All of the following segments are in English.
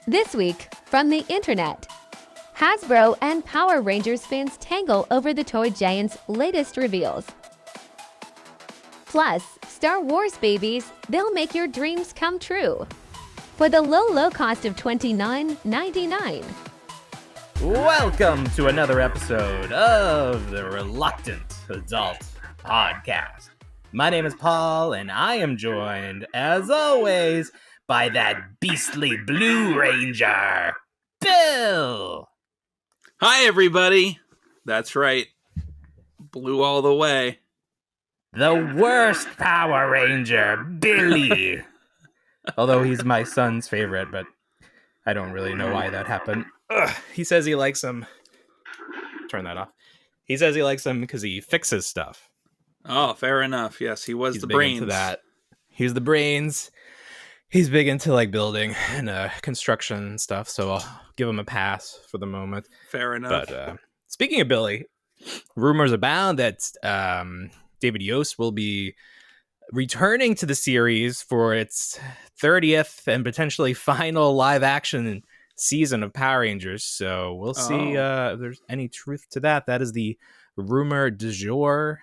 This week, from the internet, Hasbro and Power Rangers fans tangle over the toy giant's latest reveals. Plus, Star Wars babies, they'll make your dreams come true. For the low cost of $29.99. Welcome to another episode of the Reluctant Adult Podcast. My name is Paul, and I am joined, as always, by that beastly Blue Ranger, Bill! Hi, everybody. That's right. Blue all the way. The worst Power Ranger, Billy! Although he's my son's favorite, but I don't really know why that happened. He says he likes him. Turn that off. He says he likes him because he fixes stuff. Oh, fair enough. Yes, he's the brains. Big into that. He's the brains. He's big into like building and construction stuff, so I'll give him a pass for the moment. Fair enough. But speaking of Billy, rumors abound that David Yost will be returning to the series for its 30th and potentially final live-action season of Power Rangers. So we'll see if there's any truth to that. That is the rumor du jour.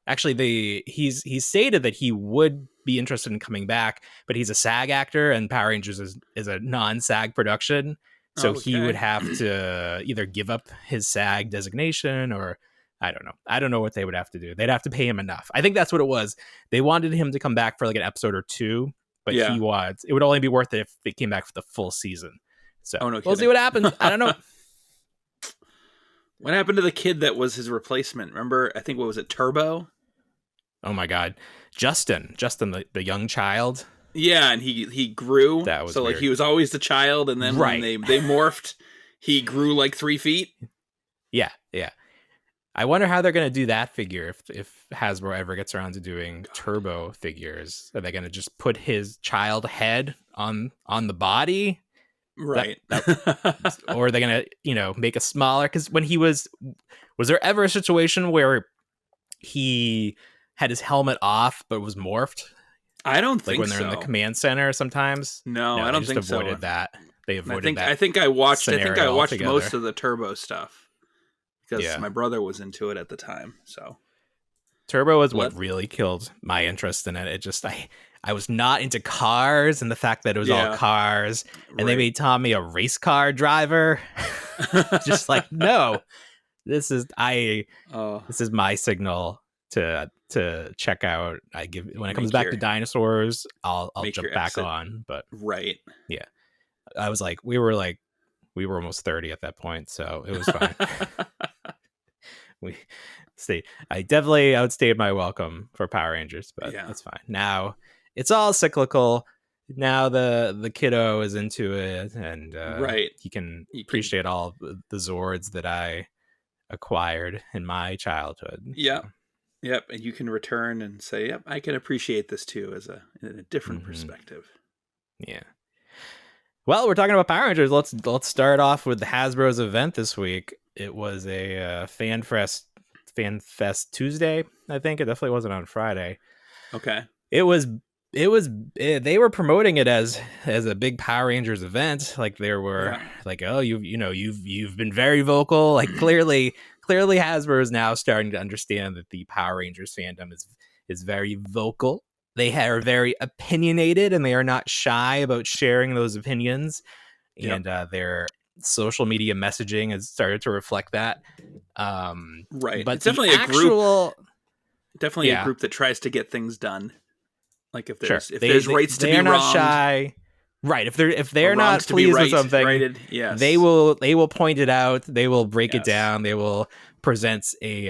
Actually, he's stated that he would be interested in coming back, but he's a SAG actor, and Power Rangers is a non-SAG production. So he would have to either give up his SAG designation or I don't know. I don't know what they would have to do. They'd have to pay him enough. I think that's what it was. They wanted him to come back for like an episode or two, but it would only be worth it if they came back for the full season. So we'll see what happens. I don't know. What happened to the kid that was his replacement? Remember, I think, what was it, Turbo? Oh my God. Justin, the young child. Yeah, and he grew. That was so weird. like he was always the child, and then when they morphed, he grew like 3 feet. Yeah. I wonder how they're going to do that figure if Hasbro ever gets around to doing Turbo figures. Are they going to just put his child head on the body? Right. Or are they going to, make a smaller? Because when he was there ever a situation where he had his helmet off but was morphed? I don't think so. Like when they're in the command center sometimes? No, I don't think so. They avoided that. They avoided that. I think I watched altogether. most of the Turbo stuff because my brother was into it at the time. So Turbo was what really killed my interest in it. It just I was not into cars and the fact that it was all cars, and they made Tommy a race car driver. Just like, no, this is my signal to check out. When it comes back to dinosaurs, I'll jump back on. But yeah, I was like, we were almost 30 at that point, so it was fine. I would stay my welcome for Power Rangers, but that's fine. Now it's all cyclical. Now the kiddo is into it, and he can appreciate all the Zords that I acquired in my childhood. Yeah. Yep, and you can return and say, "Yep, I can appreciate this too," in a different perspective. Yeah. Well, we're talking about Power Rangers. Let's start off with the Hasbro's event this week. It was a Fan Fest Tuesday. I think it definitely wasn't on Friday. Okay. They were promoting it as a big Power Rangers event. Like there were like, oh, you've been very vocal. Like clearly Hasbro is now starting to understand that the Power Rangers fandom is very vocal. They are very opinionated, and they are not shy about sharing those opinions. And their social media messaging has started to reflect that. Right, but it's definitely a group that tries to get things done. Like if there's rights to be wronged, not shy. Right. If they're not pleased with something, they will point it out. They will break it down. They will present a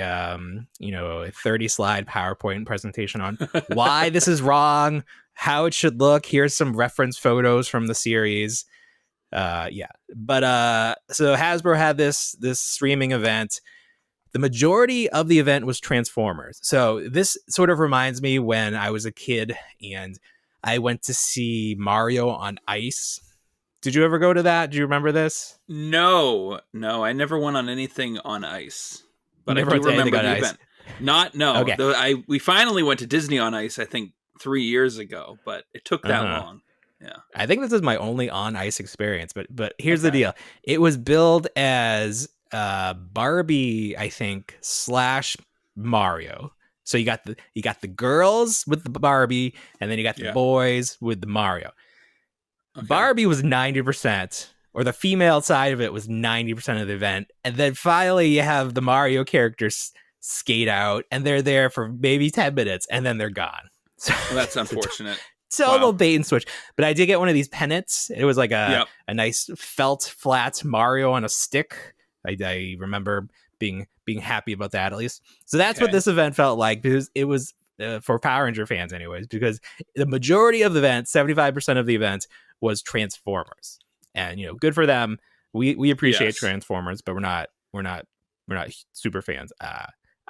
30-slide PowerPoint presentation on why this is wrong, how it should look. Here's some reference photos from the series. But so Hasbro had this streaming event. The majority of the event was Transformers. So this sort of reminds me when I was a kid and I went to see Mario on Ice. Did you ever go to that? Do you remember this? No, I never went on anything on ice. But I do remember the event. Okay. We finally went to Disney on Ice, I think 3 years ago, but it took that long. Yeah. I think this is my only on ice experience, but here's the deal. It was billed as Barbie, I think, / Mario. So you got the girls with the Barbie, and then you got the boys with the Mario. Okay. Barbie was 90%, or the female side of it was 90% of the event. And then finally you have the Mario characters skate out, and they're there for maybe 10 minutes, and then they're gone. So, well, that's unfortunate. Total bait and switch. But I did get one of these pennants. It was like a nice felt flat Mario on a stick. I remember being happy about that, at least. So that's what this event felt like, because it was for Power Ranger fans anyways, because the majority of the event, 75% of the event, was Transformers. And good for them. We appreciate Transformers, but we're not super fans.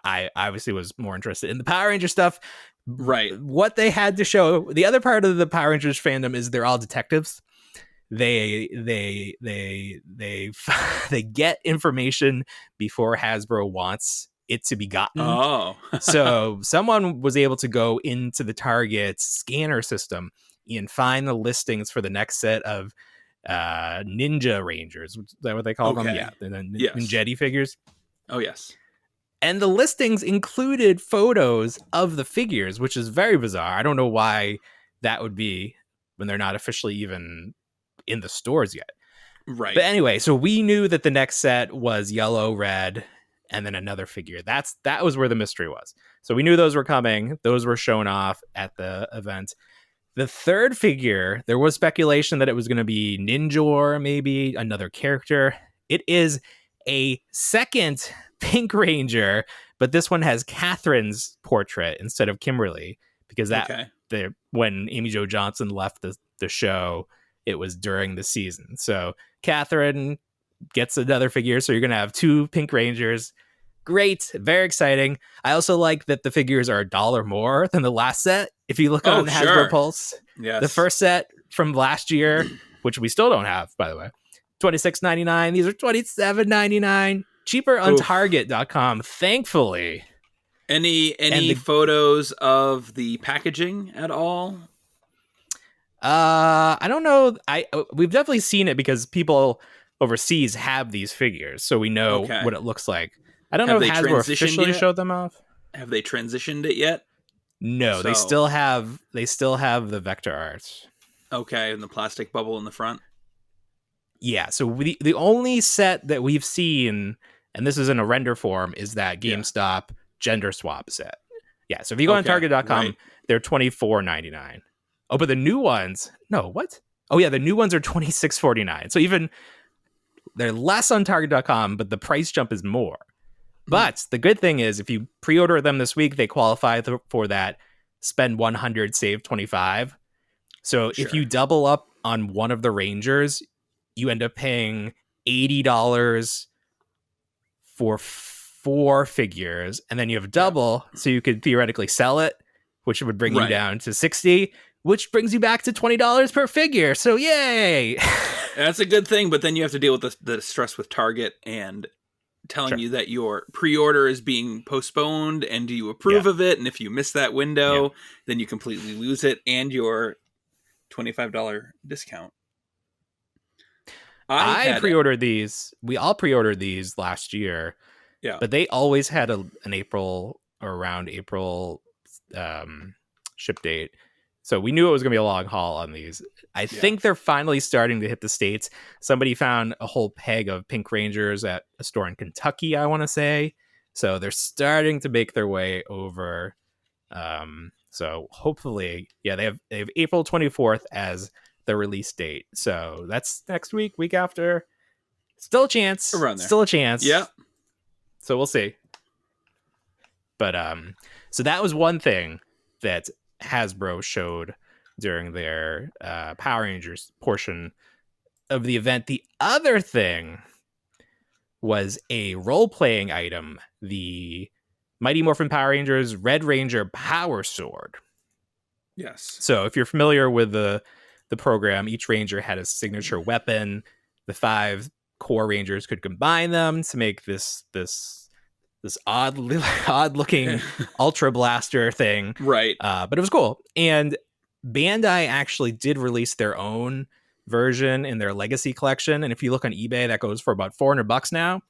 I obviously was more interested in the Power Ranger stuff. Right. What they had to show, the other part of the Power Rangers fandom is they're all detectives. They get information before Hasbro wants it to be gotten. Oh. So someone was able to go into the Target scanner system and find the listings for the next set of Ninja Rangers. Is that what they call them? Yeah. And then Ninjetti figures. Oh, yes. And the listings included photos of the figures, which is very bizarre. I don't know why that would be when they're not officially even in the stores yet. Right. But anyway, so we knew that the next set was yellow, red, and then another figure. That was where the mystery was. So we knew those were coming. Those were shown off at the event. The third figure, there was speculation that it was going to be Ninja, maybe another character. It is a second Pink Ranger, but this one has Catherine's portrait instead of Kimberly, because when Amy Jo Johnson left the show, it was during the season. So Catherine gets another figure, so you're going to have 2 Pink Rangers. Great, very exciting. I also like that the figures are $1 more than the last set. If you look on Hasbro Pulse, the first set from last year, which we still don't have, by the way, $26.99. These are $27.99. Cheaper on Target.com, thankfully. Any photos of the packaging at all? I don't know. We've definitely seen it because people overseas have these figures, so we know what it looks like. I don't know if Hasbro officially showed them off. Have they transitioned it yet? No, they still have the vector art. Okay, and the plastic bubble in the front. Yeah, so the only set that we've seen, and this is in a render form, is that GameStop gender swap set. Yeah, so if you go on Target.com, they're $24.99. Oh, but the new ones, no, what? Oh yeah, the new ones are $26.49. So even they're less on Target.com, but the price jump is more. But the good thing is, if you pre-order them this week, they qualify for that spend 100, save 25. So if you double up on one of the Rangers, you end up paying $80 for 4 figures, and then you have double, so you could theoretically sell it, which would bring you down to $60, which brings you back to $20 per figure. So yay! That's a good thing, but then you have to deal with the stress with Target and telling you that your pre-order is being postponed, and do you approve of it? And if you miss that window, then you completely lose it and your $25 discount. I pre-ordered these. We all pre-ordered these last year. Yeah, but they always had an April or around April ship date. So we knew it was going to be a long haul on these. I think they're finally starting to hit the States. Somebody found a whole peg of Pink Rangers at a store in Kentucky, I want to say. So they're starting to make their way over. So hopefully, they have April 24th as the release date. So that's next week after. Still a chance. Around there. Still a chance. Yeah. So we'll see. But so that was one thing that Hasbro showed during their Power Rangers portion of the event. The other thing was a role-playing item, the Mighty Morphin Power Rangers Red Ranger Power Sword. Yes. So if you're familiar with the program, each Ranger had a signature weapon. The 5 core Rangers could combine them to make this odd looking Ultra Blaster thing. Right. But it was cool. And Bandai actually did release their own version in their Legacy collection, and if you look on eBay, that goes for about $400 now.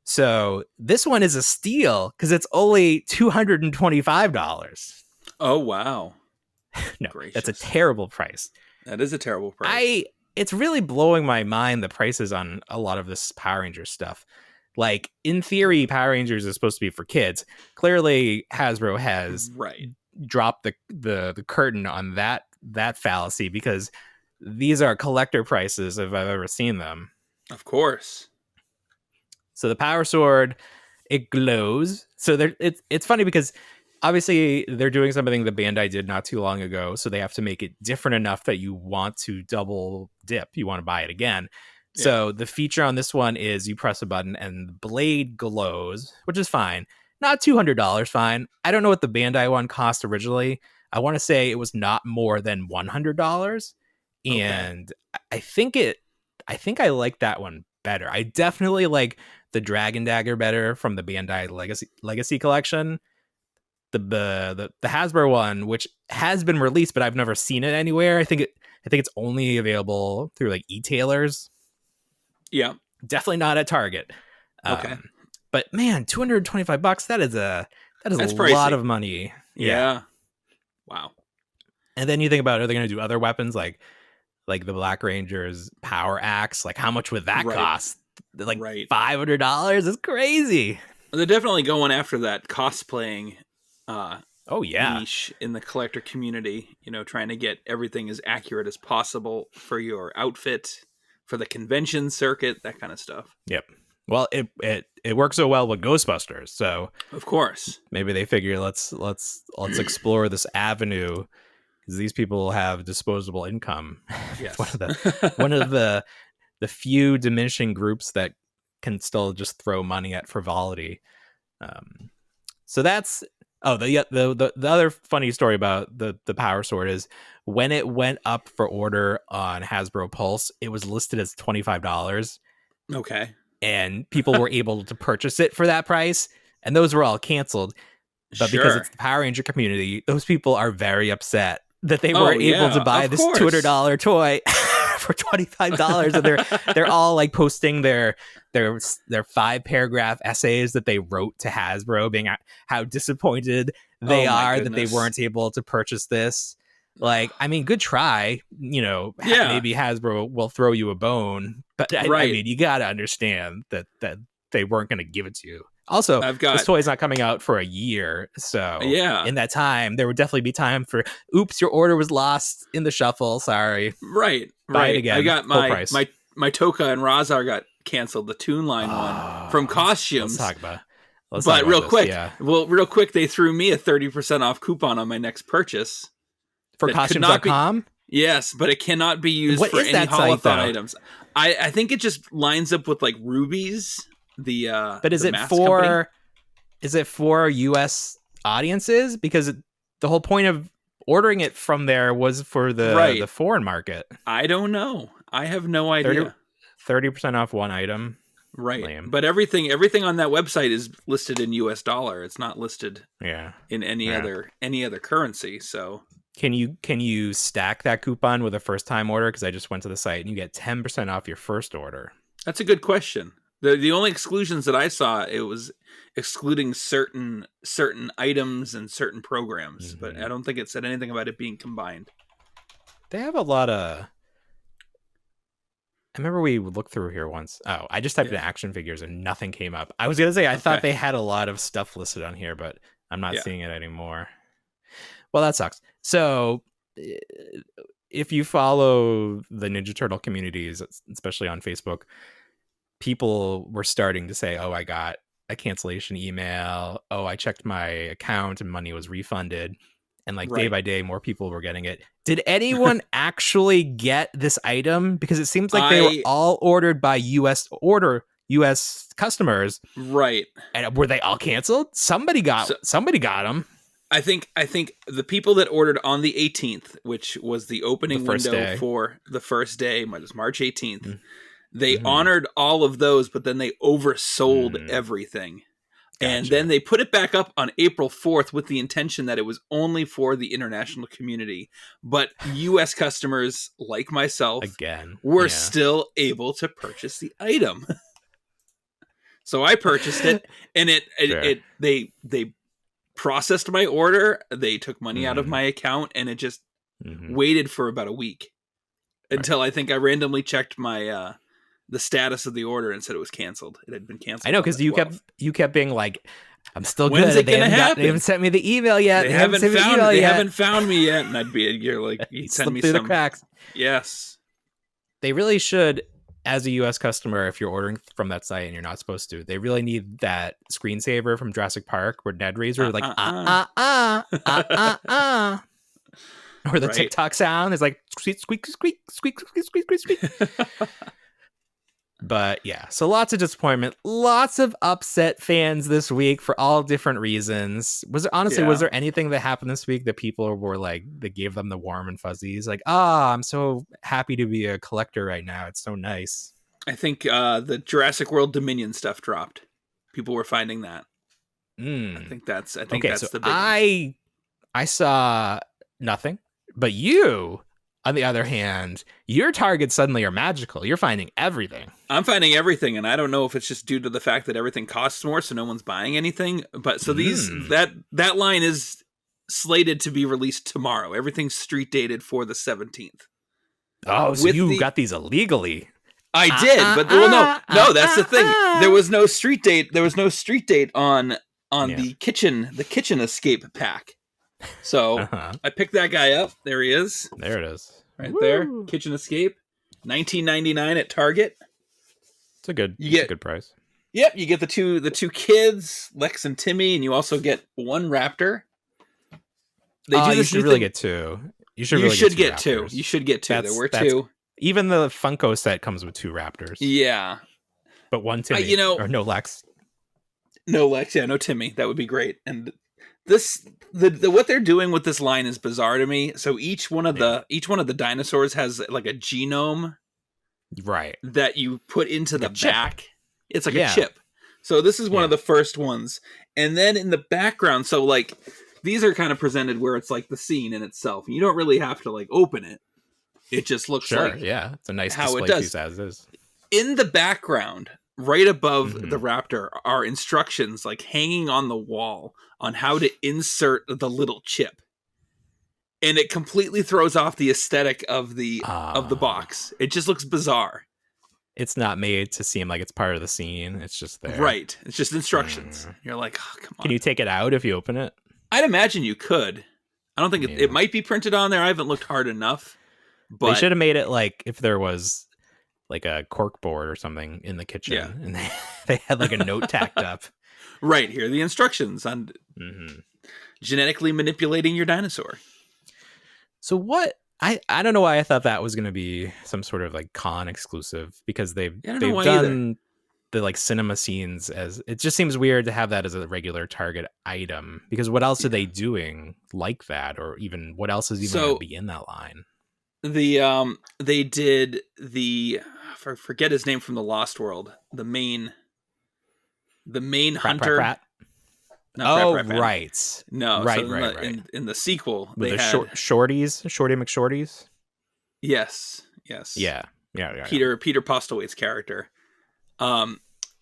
So this one is a steal because it's only $225. Oh wow! No, Gracious. that's a terrible price. That is a terrible price. It's really blowing my mind, the prices on a lot of this Power Rangers stuff. Like, in theory, Power Rangers is supposed to be for kids. Clearly, Hasbro has dropped the curtain on that fallacy, because these are collector prices if I've ever seen them. Of course. So the Power Sword, it glows. So it's funny because obviously they're doing something that Bandai did not too long ago. So they have to make it different enough that you want to double dip. You want to buy it again. Yeah. So the feature on this one is you press a button and the blade glows, which is fine. Not $200, fine. I don't know what the Bandai one cost originally. I want to say it was not more than $100. Okay. And I think I like that one better. I definitely like the Dragon Dagger better from the Bandai Legacy collection. The Hasbro one, which has been released, but I've never seen it anywhere. I think it's only available through like e-tailers. Yeah, definitely not at Target. Okay, but man, $225. That's a pricey. Lot of money. Yeah. Wow. And then you think about, are they going to do other weapons like the Black Ranger's Power Axe? Like, how much would that cost? Like $500? It's crazy. They're definitely going after that cosplaying niche in the collector community, trying to get everything as accurate as possible for your outfit, for the convention circuit, that kind of stuff. Yep. Well, it works so well with Ghostbusters, so of course maybe they figure let's explore this avenue, because these people have disposable income. Yes. one of the few diminishing groups that can still just throw money at frivolity. So that's the other funny story about the Power Sword is when it went up for order on Hasbro Pulse, it was listed as $25. Okay. And people were able to purchase it for that price, and those were all canceled. But because it's the Power Ranger community, those people are very upset that they weren't able to buy this $200 toy for $25, and they're all like posting their 5-paragraph essays that they wrote to Hasbro, being how disappointed they are that they weren't able to purchase this. Like, I mean, good try. Maybe Hasbro will throw you a bone, but I mean, you got to understand that they weren't going to give it to you. Also, this toy's not coming out for a year, so in that time, there would definitely be time for, oops, your order was lost in the shuffle. Sorry. Right. Buy it again. I got my Toka and Razar got canceled, the Toon Line one from Costumes. Let's talk about real quick, they threw me a 30% off coupon on my next purchase. For Costumes.com? Yes, but it cannot be used for any holothon items. I think it just lines up with like Rubies. But is it for US audiences? Because the whole point of ordering it from there was for the foreign market. I don't know. I have no idea. 30% off one item. Right. Lame. But everything on that website is listed in US dollar. It's not listed in any other currency. So Can you stack that coupon with a first time order? Because I just went to the site and you get 10% off your first order. That's a good question. The only exclusions that I saw, it was excluding certain items and certain programs, but I don't think it said anything about it being combined. They have a lot of. I remember we looked through here once. Oh, I just typed in action figures and nothing came up. I was gonna say I thought they had a lot of stuff listed on here, but I'm not seeing it anymore. Well, that sucks. So, if you follow the Ninja Turtle communities, especially on Facebook, people were starting to say, oh, I got a cancellation email. Oh, I checked my account and money was refunded. And day by day, more people were getting it. Did anyone actually get this item? Because it seems like they were all ordered by US customers. Right. And were they all canceled? Somebody got them. I think the people that ordered on the 18th, which was the opening window for the first day, it was March 18th. They honored all of those, but then they oversold everything. And then they put it back up on April 4th with the intention that it was only for the international community. But U.S. customers like myself were still able to purchase the item. So I purchased it, and they processed my order. They took money out of my account, and it just waited for about a week until I think I randomly checked my the status of the order and said it was canceled. It had been canceled. I know, because you kept being like, I'm still good. When's it gonna happen? They haven't sent me the email yet. They haven't found me yet. And you're like, you send me through some the cracks. Yes. They really should, as a US customer, if you're ordering from that site and you're not supposed to, they really need that screensaver from Jurassic Park where Ned Razor like or the TikTok sound is like squeak squeak squeak squeak squeak squeak squeak squeak. But yeah, so lots of disappointment, lots of upset fans this week for all different reasons. Was there anything that happened this week that people were like, that gave them the warm and fuzzies? Like, I'm so happy to be a collector right now. It's so nice. I think the Jurassic World Dominion stuff dropped. People were finding that. I think that's the big I saw nothing, but you, on the other hand, your targets suddenly are magical. You're finding everything. I'm finding everything, and I don't know if it's just due to the fact that everything costs more, so no one's buying anything. But so that line is slated to be released tomorrow. Everything's street dated for the 17th. Oh, so you got these illegally? I did, but no, that's the thing. There was no street date. There was no street date on the kitchen escape pack. So I picked that guy up. There he is. There it is. Right there. Kitchen Escape. $19.99 at Target. It's a good price. Yep, you get the two kids, Lex and Timmy, and you also get one raptor. You should really get two. You should get two. You should get two. There were two. Even the Funko set comes with two raptors. Yeah. But one Timmy. Or no Lex. No Lex, yeah, no Timmy. That would be great. And what they're doing with this line is bizarre to me. So each one of the dinosaurs has like a genome, right? That you put into the back. It's like a chip. So this is one of the first ones, and then in the background, so like these are kind of presented where it's like the scene in itself. You don't really have to like open it. It just looks like it's a nice display piece as is. In the background, right above the raptor, are instructions like hanging on the wall on how to insert the little chip, and it completely throws off the aesthetic of the box. It just looks bizarre. It's not made to seem like it's part of the scene. It's just there, right? It's just instructions. You're like, oh, come on. Can you take it out if you open it? I'd imagine you could. I don't think it might be printed on there. I haven't looked hard enough. But they should have made it like if there was like a cork board or something in the kitchen, and they had like a note tacked up. Right, here are the instructions on genetically manipulating your dinosaur. So what? I don't know why I thought that was going to be some sort of like con exclusive, because they've done the like cinema scenes as, it just seems weird to have that as a regular Target item, because what else are they doing like that, or even what else is even going to be in that line? They did I forget his name from the Lost World. The main hunter. Pratt. Pratt. Right. No, right. In the sequel, with they the had Shorty McShorties. Yes. Yeah. Peter Postlewaite's character.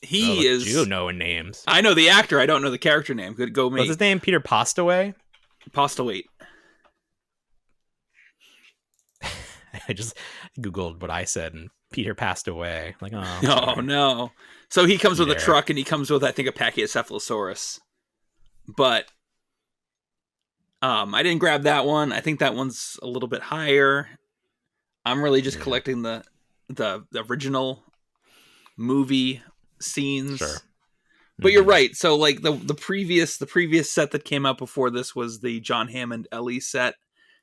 He is. You knowing names. I know the actor. I don't know the character name. Good go me. What's his name? Peter Postaway. Postlewaite. I just Googled what I said, and Peter passed away. Like, oh no. So he comes with a truck, and he comes with, I think, a Pachycephalosaurus. But I didn't grab that one. I think that one's a little bit higher. I'm really just collecting the original movie scenes. Sure. But you're right. So like the previous set that came out before this was the John Hammond Ellie set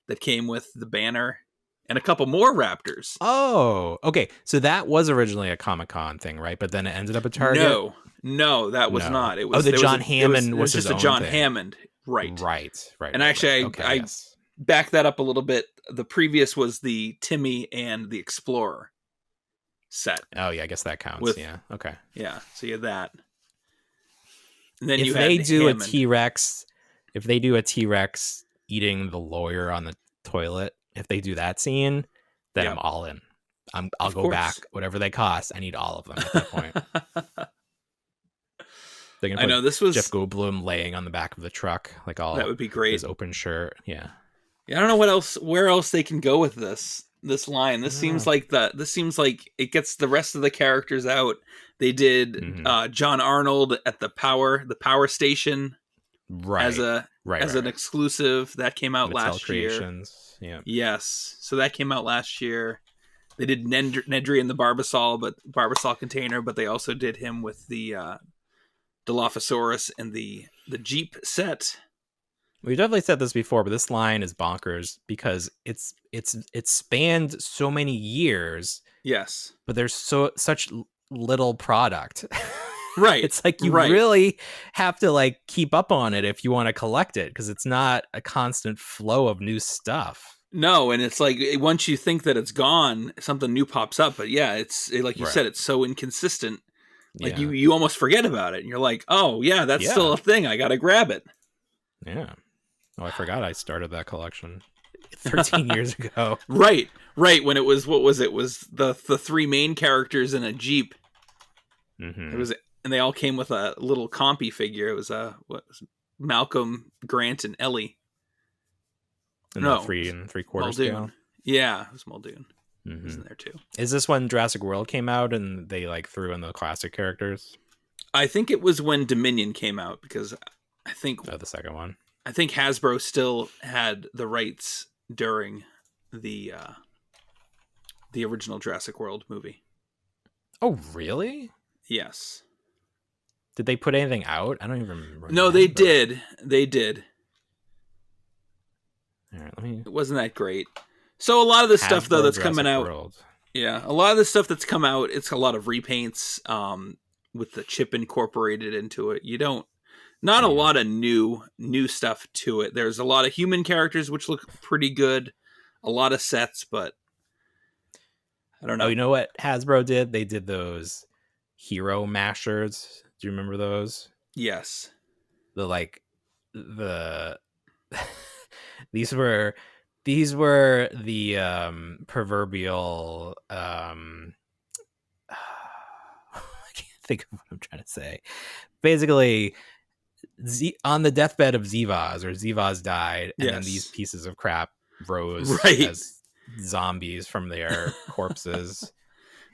that came with the banner and a couple more raptors. Oh, okay. So that was originally a Comic-Con thing, right? But then it ended up at Target? No, that was not. It was John Hammond was just his a John thing. Hammond. Right. And actually, I yes. back that up a little bit. The previous was the Timmy and the Explorer set. Oh, yeah, I guess that counts. Okay. Yeah, so you had that. And then if you they had do Hammond. a T-Rex, if they do a T-Rex eating the lawyer on the toilet, if they do that scene, then Yep. I'm all in. I'll Of go course. back, whatever they cost. I need all of them at that point. They can I put know this was Jeff Goldblum laying on the back of the truck, like all that would be great. his open shirt. Yeah. Yeah, I don't know where else they can go with this line. This seems like it gets the rest of the characters out. They did John Arnold at the power station as an exclusive that came out Mattel last Creations. year. Yeah. Yes, so that came out last year. They did Nedry in the Barbasol container, but they also did him with the Dilophosaurus and the Jeep set. We definitely said this before, but this line is bonkers because it's spanned so many years. Yes, but there's such little product. Right. It's like you really have to like keep up on it if you want to collect it, because it's not a constant flow of new stuff. No, and it's like once you think that it's gone, something new pops up. But yeah, it's like you said, it's so inconsistent. Like you almost forget about it, and you're like, oh yeah, that's still a thing. I gotta grab it. Yeah. Oh, I forgot I started that collection 13 years ago. Right. When it was it was the three main characters in a Jeep. Mm-hmm. It was, and they all came with a little compy figure. It was Malcolm, Grant, and Ellie. And no, 3 3/4 scale. Yeah, it was Muldoon. Mm-hmm. It was in there too. Is this when Jurassic World came out and they like threw in the classic characters? I think it was when Dominion came out, because I think the second one. I think Hasbro still had the rights during the original Jurassic World movie. Oh, really? Yes. Did they put anything out? I don't even remember. No, they did. They did. All right, It wasn't that great. So a lot of the stuff though that's coming out. World. Yeah, a lot of the stuff that's come out, it's a lot of repaints with the chip incorporated into it. Not a lot of new stuff to it. There's a lot of human characters which look pretty good. A lot of sets, but I don't know. Oh, you know what Hasbro did? They did those hero mashers. Do you remember those? Yes. These were the proverbial I can't think of what I'm trying to say. Basically, on the deathbed of Zivaz died, and then these pieces of crap rose as zombies from their corpses.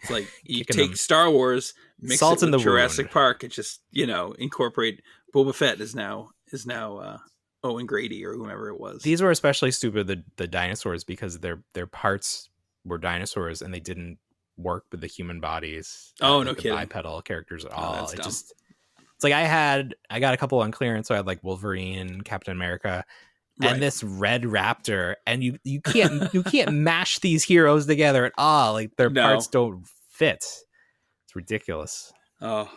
It's like you take Star Wars, mix it with Jurassic Park, and just incorporate. Boba Fett is now Owen Grady or whomever it was. These were especially stupid, the dinosaurs, because their parts were dinosaurs and they didn't work with the human bodies. Oh, no kidding. The bipedal characters at all. It's like I got a couple on clearance, so I had like Wolverine, Captain America, and this red raptor, and you can't mash these heroes together at all. Like their parts don't fit. It's ridiculous. Oh.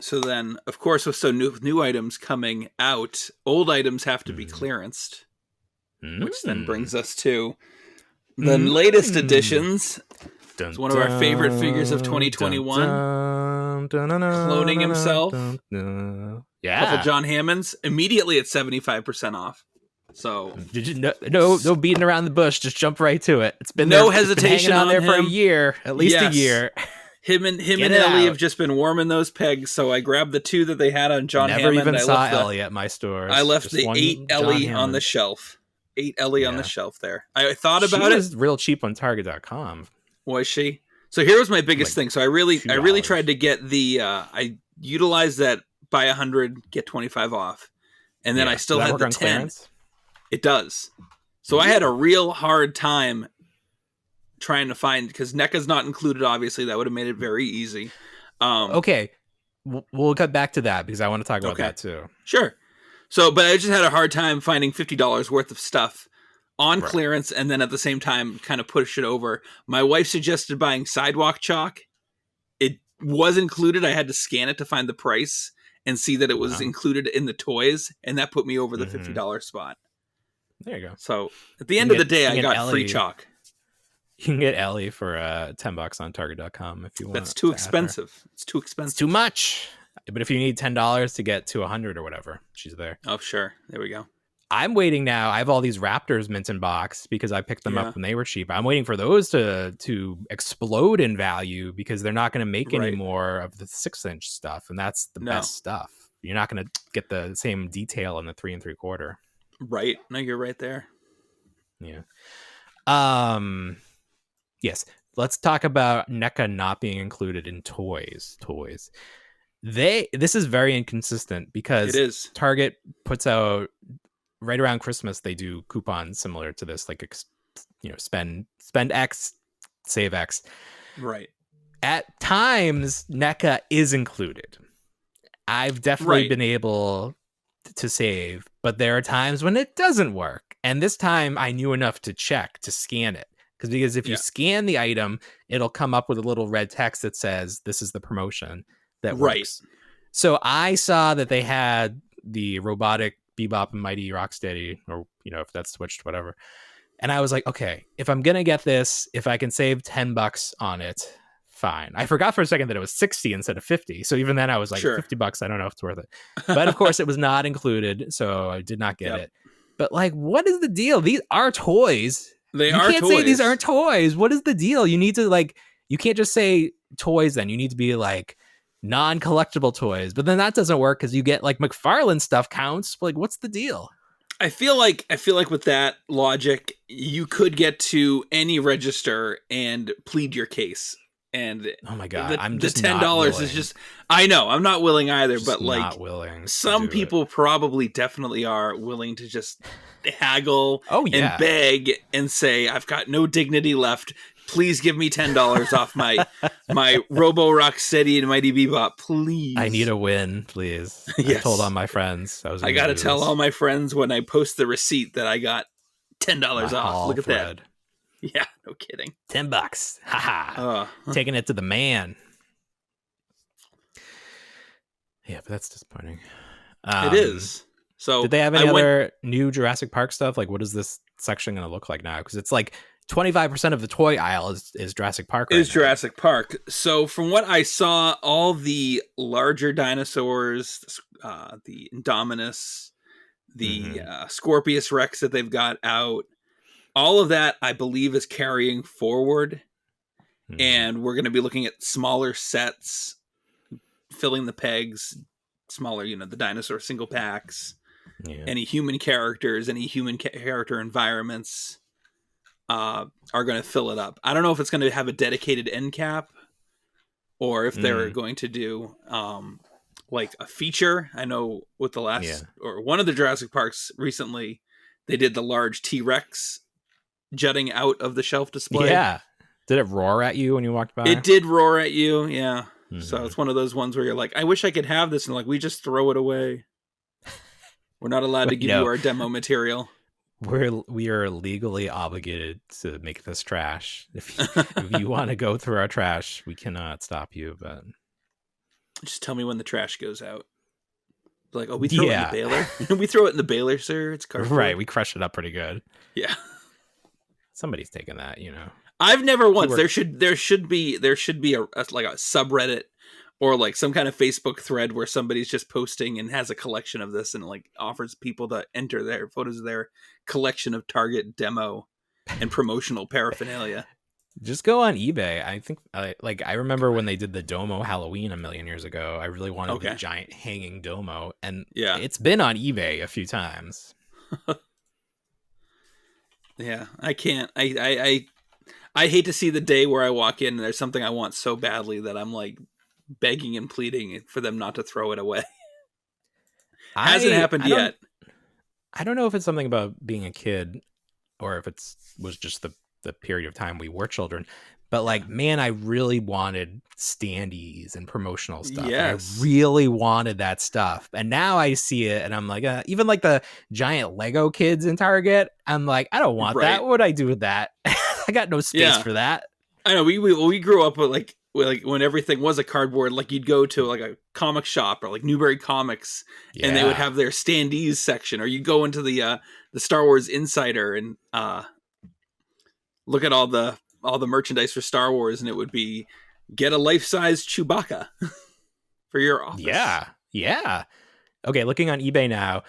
So then, of course, with new items coming out, old items have to be clearanced, which then brings us to the latest editions. It's one of our favorite figures of 2021. Cloning himself. Yeah. Couple John Hammonds. Immediately at 75% off. So did you no beating around the bush, just jump right to it. It's been no there, hesitation on there him. For a year, at least a year. Him and Ellie have just been warming those pegs, so I grabbed the 2 that they had on John Hammond. Never even saw Ellie at my stores. I left the 8 Ellie on the shelf. 8 Ellie on the shelf there. I thought about it. She was real cheap on Target.com. Was she? So here was my biggest thing. So I really tried to get the I utilized that buy 100 get 25 off, and then I still had the 10. Clearance? It does. So I had a real hard time trying to find, because NECA's not included. Obviously, that would have made it very easy. Okay, we'll cut back to that because I want to talk about that too. Sure. So, but I just had a hard time finding $50 worth of stuff on clearance, and then at the same time kind of push it over. My wife suggested buying sidewalk chalk. It was included. I had to scan it to find the price and see that it was included in the toys, and that put me over the $50 spot. There you go. So at the end of the day, I got free chalk. You can get Ellie for $10 on Target.com if you want. That's too expensive. It's too expensive. It's too much. But if you need $10 to get to 100 or whatever, she's there. Oh, sure. There we go. I'm waiting now. I have all these Raptors mint in box because I picked them up when they were cheap. I'm waiting for those to explode in value because they're not going to make any more of the 6-inch stuff, and that's the best stuff. You're not going to get the same detail in the 3 3/4. Right. No, you're right there. Yeah. Yes. Let's talk about NECA not being included in toys. This is very inconsistent because it is. Target puts out right around Christmas. They do coupons similar to this, like, spend X, save X. Right. At times, NECA is included. I've definitely been able to save, but there are times when it doesn't work. And this time I knew enough to check, to scan it. Because if you scan the item, it'll come up with a little red text that says, this is the promotion that works. So I saw that they had the robotic Bebop and Mighty Rocksteady, or, if that's switched, whatever. And I was like, okay, if I'm going to get this, if I can save $10 on it, fine. I forgot for a second that it was 60 instead of 50. So even then I was like, $50, I don't know if it's worth it. But of course it was not included, so I did not get it. But like, what is the deal? These are toys. You can't say these aren't toys. What is the deal? You need to, you can't just say toys then. You need to be like non-collectible toys. But then that doesn't work because you get like McFarlane stuff counts. Like, what's the deal? I feel like with that logic, you could get to any register and plead your case. And oh my god, I'm the just $10 is just. I know I'm not willing either, just but like some people probably definitely are willing to just haggle and beg and say, "I've got no dignity left. Please give me $10 off my Robo Rocksteady and Mighty Bebop, please. I need a win, please." I told all my friends I got to tell all my friends when I post the receipt that I got $10 off. Look at that. Yeah, no kidding. $10. Haha. Taking it to the man. Yeah, but that's disappointing. It is. So did they have any other new Jurassic Park stuff? Like, what is this section going to look like now? Because it's like 25% of the toy aisle is Jurassic Park. Jurassic Park. So from what I saw, all the larger dinosaurs, the Indominus, the Scorpius Rex that they've got out, all of that, I believe, is carrying forward. And we're going to be looking at smaller sets, filling the pegs, smaller, the dinosaur single packs, any human characters, any human character environments are going to fill it up. I don't know if it's going to have a dedicated end cap or if they're going to do like a feature. I know with the last or one of the Jurassic Parks recently, they did the large T-Rex jutting out of the shelf display. Yeah. Did it roar at you when you walked by? It did roar at you, yeah. So it's one of those ones where you're like, I wish I could have this, and like, we just throw it away. We're not allowed to give you our demo material. We are legally obligated to make this trash. If you want to go through our trash, we cannot stop you. But just tell me when the trash goes out. Like, oh, we throw it in the baler. We throw it in the baler, sir. It's cardboard. Right. We crush it up pretty good. Yeah. Somebody's taking that, I've never once. There should be a subreddit or like some kind of Facebook thread where somebody's just posting and has a collection of this and like offers people to enter their photos of their collection of Target demo and promotional paraphernalia. Just go on eBay. I think I remember when they did the Domo Halloween a million years ago. I really wanted the giant hanging Domo, and it's been on eBay a few times. Yeah, I can't. I hate to see the day where I walk in and there's something I want so badly that I'm like begging and pleading for them not to throw it away. Hasn't happened yet. I don't know if it's something about being a kid or if was just the period of time we were children. But like, man, I really wanted standees and promotional stuff. Yes. I really wanted that stuff. And now I see it and I'm like, even like the giant Lego kids in Target, I'm like, I don't want that. What would I do with that? I got no space for that. I know. We grew up with like when everything was a cardboard, like you'd go to like a comic shop or like Newbury Comics and they would have their standees section, or you'd go into the Star Wars Insider and look at all the merchandise for Star Wars, and it would be get a life-size Chewbacca. for your office. Yeah. Okay, looking on eBay now,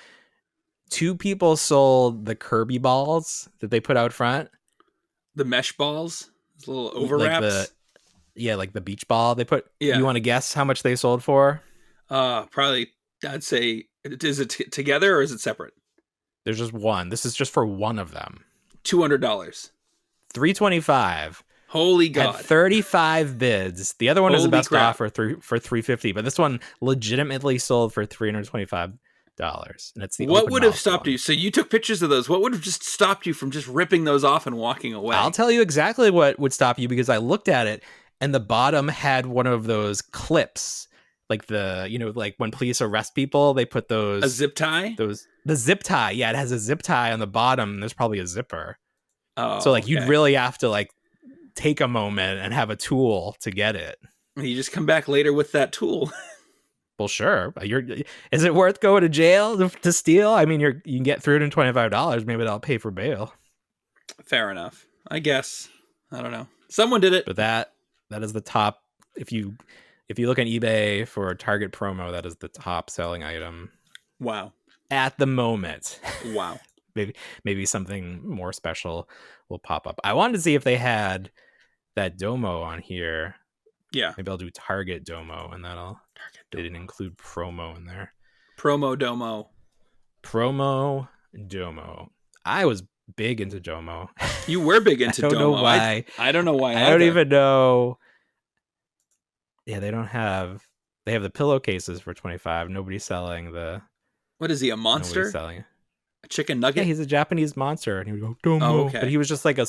2 people sold the Kirby balls that they put out front. The mesh balls, those little Like overwraps. like the beach ball they put. Yeah. You want to guess how much they sold for? Probably, I'd say, is it together or is it separate? There's just one. This is just for one of them. $200. $325. Holy God. Had 35 bids. The other one is the Holy best crap. offer for $350, but this one legitimately sold for $325. And it's the What open would have mouth stopped one. you? So you took pictures of those. What would have just stopped you from just ripping those off and walking away? I'll tell you exactly what would stop you, because I looked at it and the bottom had one of those clips, like like when police arrest people, they put those A zip tie? the zip tie. Yeah, it has a zip tie on the bottom. There's probably a zipper. Oh, So like you'd okay. really have to like take a moment and have a tool to get it. You just come back later with that tool. Well, sure. Is it worth going to jail to steal? I mean, you can get $325. Maybe that'll pay for bail. Fair enough. I guess. I don't know. Someone did it. But that is the top. If you look on eBay for a Target promo, that is the top selling item. Wow. At the moment. Wow. maybe something more special will pop up. I wanted to see if they had that Domo on here. Yeah. Maybe I'll do Target Domo, and they didn't include promo in there. Promo Domo. Promo Domo. I was big into Domo. You were big into I don't Domo. know why. I don't know why. I don't even know. Yeah, they have the pillowcases for $25. Nobody's selling the. What is he, a monster? Nobody's selling it. A chicken Yeah, nugget? he's a Japanese monster, and he would go Domo. Oh, okay. But he was just like a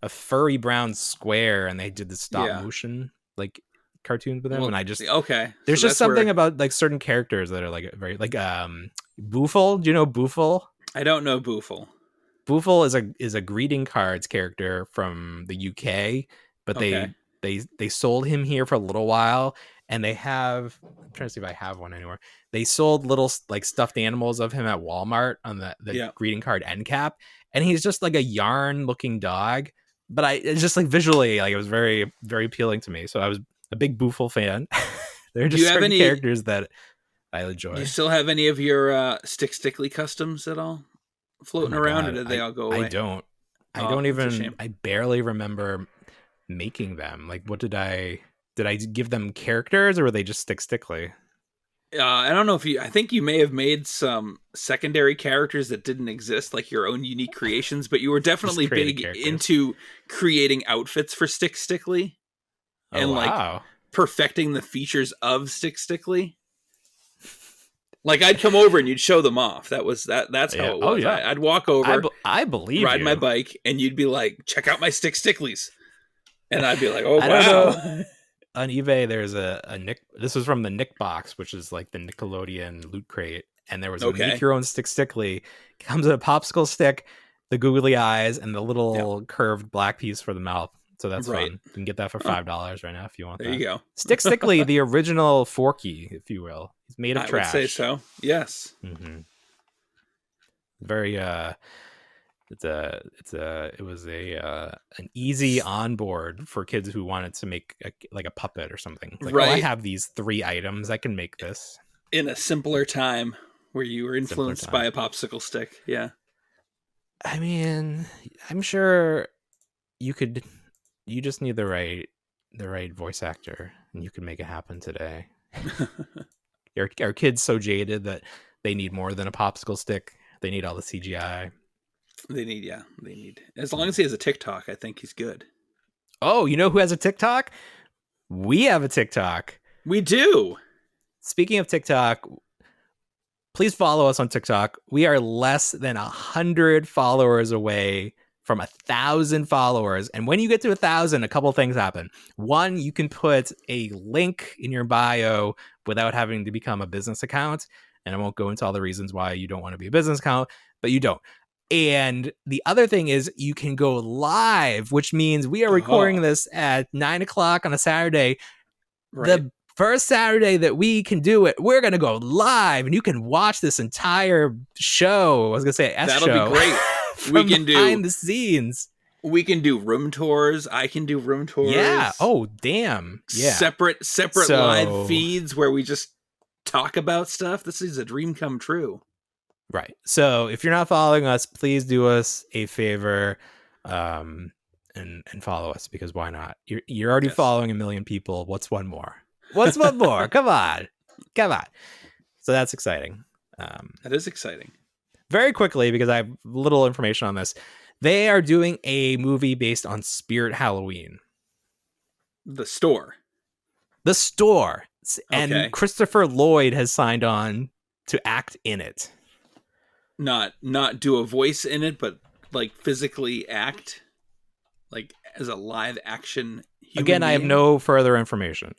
furry brown square, and they did the stop motion like cartoons with him, and I just okay. There's So just something about like certain characters that are like very like Boofle. Do you know Boofle? I don't know Boofle. Boofle is a greeting cards character from the UK, but they sold him here for a little while, and they have. I'm trying to see if I have one anywhere. They sold little like stuffed animals of him at Walmart on the greeting card end cap, and he's just like a yarn looking dog. But it's just like visually, like it was very very appealing to me. So I was a big Boofle fan. There are just certain characters that I enjoy. Do you still have any of your Stickly customs at all floating around, or did they all go away? I don't. I barely remember making them. Like, what did I give them characters, or were they just Stickly? I don't know I think you may have made some secondary characters that didn't exist, like your own unique creations, but you were definitely big into creating outfits for Stickly. And like perfecting the features of Stickly. Like I'd come over and you'd show them off. That's how it was. Oh, yeah. I'd walk over, I believe ride you. my bike, and you'd be like, check out my Sticklies. And I'd be like, oh, I wow. don't know. On eBay, there's a Nick. This was from the Nick box, which is like the Nickelodeon loot crate. And there was a make your own Stickly. Comes with a popsicle stick, the googly eyes, and the little curved black piece for the mouth. So that's fun. You can get that for $5 right now if you want. There you go. Stickly, the original Forky, if you will. He's made of trash. I would say so. Yes. Mm-hmm. Very. It was an easy onboard for kids who wanted to make a puppet or something. Like, I have these 3 items. I can make this in a simpler time where you were influenced by a popsicle stick. Yeah. I mean, I'm sure you could. You just need the right voice actor, and you can make it happen today. Our kids so jaded that they need more than a popsicle stick. They need all the CGI. They need. As long as he has a TikTok, I think he's good. Oh, you know who has a TikTok? We have a TikTok. We do. Speaking of TikTok, please follow us on TikTok. We are less than 100 followers away from 1,000 followers. And when you get to 1,000, a couple things happen. One, you can put a link in your bio without having to become a business account. And I won't go into all the reasons why you don't want to be a business account, but you don't. And the other thing is you can go live, which means we are recording this at 9:00 on a Saturday. Right. The first Saturday that we can do it, we're going to go live, and you can watch this entire show. I was going to say That'll be great. We can do behind the scenes. We can do room tours. I can do room tours. Yeah. Oh, damn. Yeah. Separate live feeds where we just talk about stuff. This is a dream come true. Right. So if you're not following us, please do us a favor, and follow us, because why not? You're already following a million people. What's one more? What's one more? Come on. So that's exciting. That is exciting. Very quickly, because I have little information on this, they are doing a movie based on Spirit Halloween. The store. And Christopher Lloyd has signed on to act in it. Not do a voice in it, but like physically act, like as a live action human Again, being. I have no further information.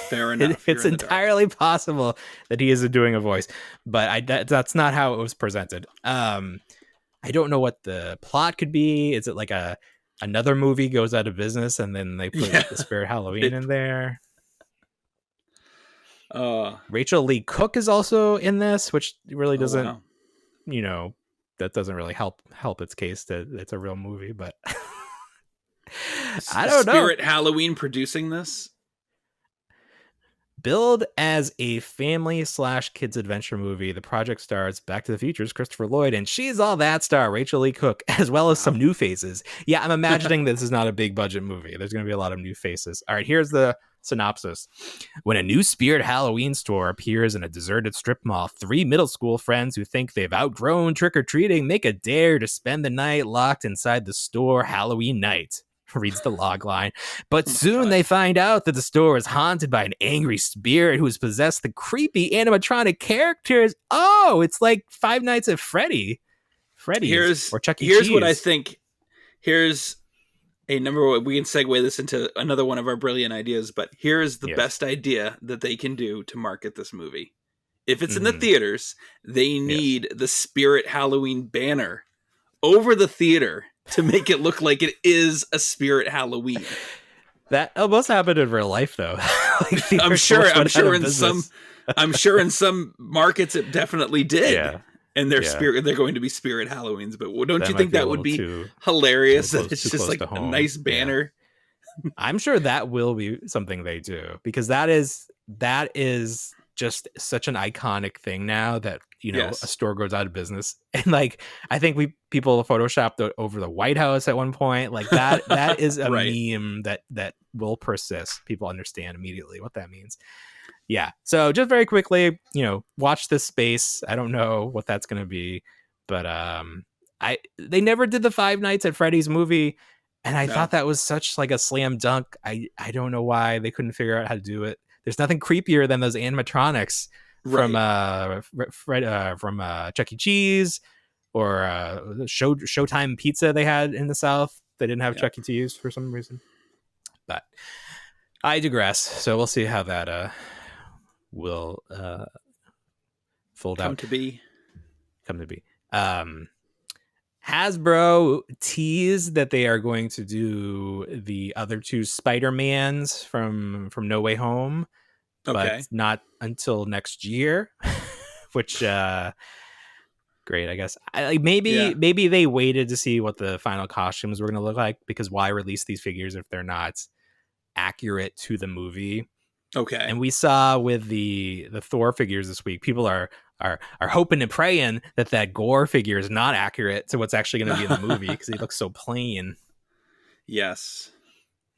Fair enough. It's entirely possible that he is doing a voice, but that's not how it was presented. I don't know what the plot could be. Is it like another movie goes out of business and then they put the Spirit Halloween in there? Rachel Lee Cook is also in this, which really doesn't, that doesn't really help its case that it's a real movie, but I don't know. Spirit Halloween producing this? Billed as a family/kids adventure movie, the project stars Back to the Future's Christopher Lloyd and She's All That star Rachel Lee Cook, as well as some new faces. Yeah, I'm imagining this is not a big budget movie. There's going to be a lot of new faces. All right, here's the synopsis. When a new Spirit Halloween store appears in a deserted strip mall, 3 middle school friends who think they've outgrown trick-or-treating make a dare to spend the night locked inside the store Halloween night. Reads the log line. But soon they find out that the store is haunted by an angry spirit who has possessed the creepy animatronic characters. Oh, it's like Five Nights at Freddy's or Chuck E. Cheese. Here's what I think. Here's a number. We can segue this into another one of our brilliant ideas, but here's the best idea that they can do to market this movie. If it's in the theaters, they need the Spirit Halloween banner over the theater to make it look like it is a Spirit Halloween. That almost happened in real life, though. I'm sure in some markets it definitely did. Yeah. And they're going to be Spirit Halloweens, but don't you think that would be hilarious? That it's just like a nice banner. Yeah. I'm sure that will be something they do, because that is just such an iconic thing now that a store goes out of business. And like, I think people photoshopped over the White House at one point. Like that is a meme that will persist. People understand immediately what that means. Yeah. So just very quickly, watch this space. I don't know what that's going to be, but they never did the Five Nights at Freddy's movie. And I thought that was such like a slam dunk. I don't know why they couldn't figure out how to do it. There's nothing creepier than those animatronics from Chuck E. Cheese or Showtime Pizza they had in the South. They didn't have Chuck E. Cheese for some reason. But I digress. So we'll see how that will fold out. Come to be. Hasbro teased that they are going to do the other 2 Spider-Mans from No Way Home, but not until next year, which great, I guess. Maybe they waited to see what the final costumes were going to look like, because why release these figures if they're not accurate to the movie? Okay. And we saw with the Thor figures this week, people are hoping and praying that Gore figure is not accurate to what's actually going to be in the movie, because he looks so plain. Yes.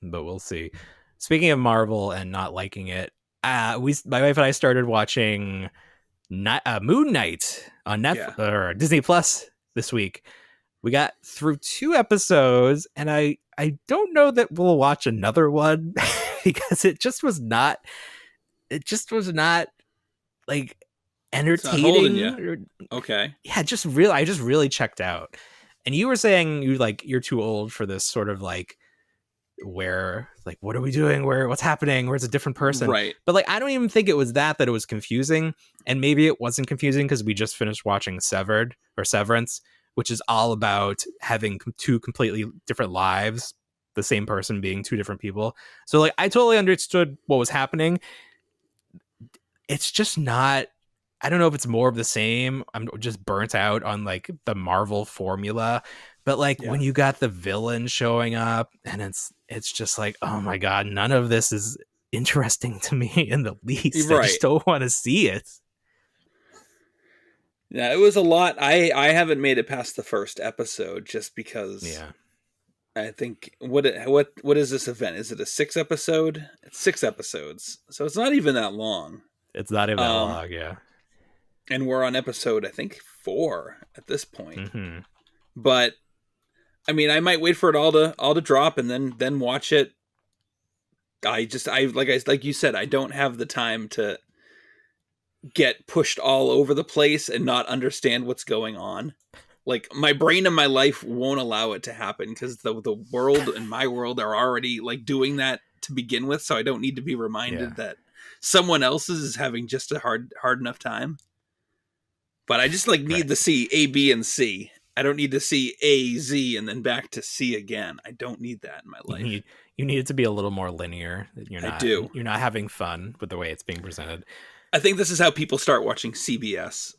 But we'll see. Speaking of Marvel and not liking it, my wife and I started watching Moon Knight on Netflix or Disney Plus this week. We got through 2 episodes, and I don't know that we'll watch another one because it just was not like entertaining. Okay. Yeah, I just really checked out. And you were saying you're too old for this sort of like, where like, what are we doing? What's happening? Where's a different person? Right. But like, I don't even think it was that it was confusing. And maybe it wasn't confusing because we just finished watching Severance, which is all about having 2 completely different lives, the same person being 2 different people. So like, I totally understood what was happening. It's just not, I don't know if it's more of the same. I'm just burnt out on like the Marvel formula, but like when you got the villain showing up and it's just like, oh my God, none of this is interesting to me in the least. Right. I just don't want to see it. Yeah, it was a lot. I haven't made it past the first episode just because. Yeah. I think what is this event? Is it a 6 episode? It's 6 episodes, so it's not even that long. It's not even that long, yeah. And we're on episode, I think, 4 at this point. Mm-hmm. But I mean, I might wait for it all to drop and then watch it. Like you said, I don't have the time to get pushed all over the place and not understand what's going on. Like, my brain and my life won't allow it to happen because the world and my world are already like doing that to begin with. So I don't need to be reminded that someone else's is having just a hard enough time. But I just need to see A, B, and C. I don't need to see A, Z, and then back to C again. I don't need that in my life. You need it to be a little more linear. You're not having fun with the way it's being presented. I think this is how people start watching CBS.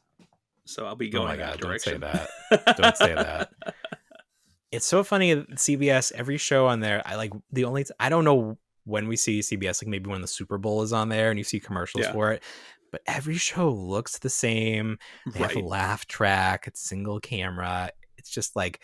So I'll be going that direction. Don't say that. Don't say that. It's so funny. CBS, every show on there, I don't know when we see CBS, like maybe when the Super Bowl is on there and you see commercials for it, but every show looks the same. They have a laugh track. It's single camera. It's just like,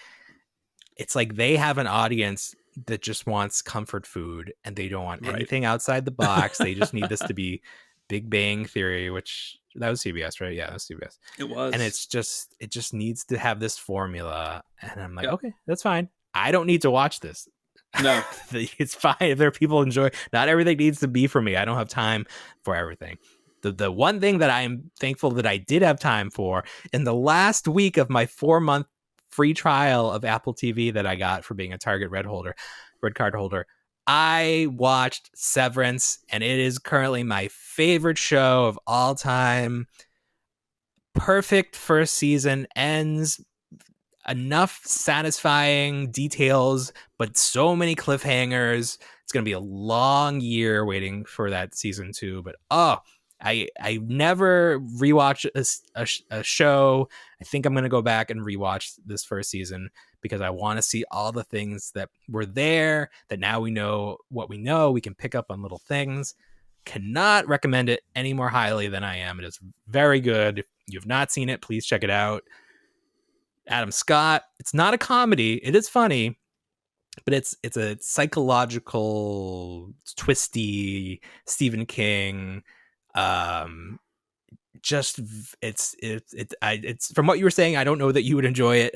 it's like they have an audience that just wants comfort food and they don't want anything outside the box. They just need this to be Big Bang Theory, which that was CBS, right? Yeah, that was CBS. It was. And it just needs to have this formula. And I'm like, okay, that's fine. I don't need to watch this. No. It's fine if there are people enjoy. Not everything needs to be for me. I don't have time for everything. The one thing that I am thankful that I did have time for in the last week of my 4-month free trial of Apple TV that I got for being a Target red card holder, I watched Severance, and it is currently my favorite show of all time. Perfect first season, ends enough satisfying details, but so many cliffhangers. It's going to be a long year waiting for that season 2, but I never rewatch a show. I think I'm going to go back and rewatch this first season because I want to see all the things that were there, that now we know what we know. We can pick up on little things. Cannot recommend it any more highly than I am. It is very good. If you've not seen it, please check it out. Adam Scott. It's not a comedy. It is funny, but it's a psychological, twisty Stephen King. It's from what you were saying, I don't know that you would enjoy it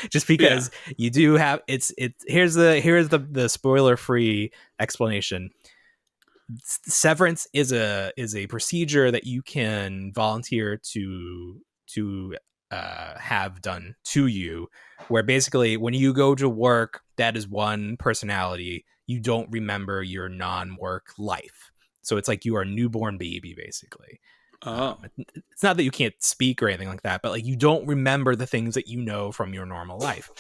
just because you do have here's the spoiler free explanation. Severance is a procedure that you can volunteer to have done to you, where basically when you go to work, that is one personality. You don't remember your non-work life. So it's like you are a newborn baby, basically. It's not that you can't speak or anything like that, but like you don't remember the things that you know from your normal life.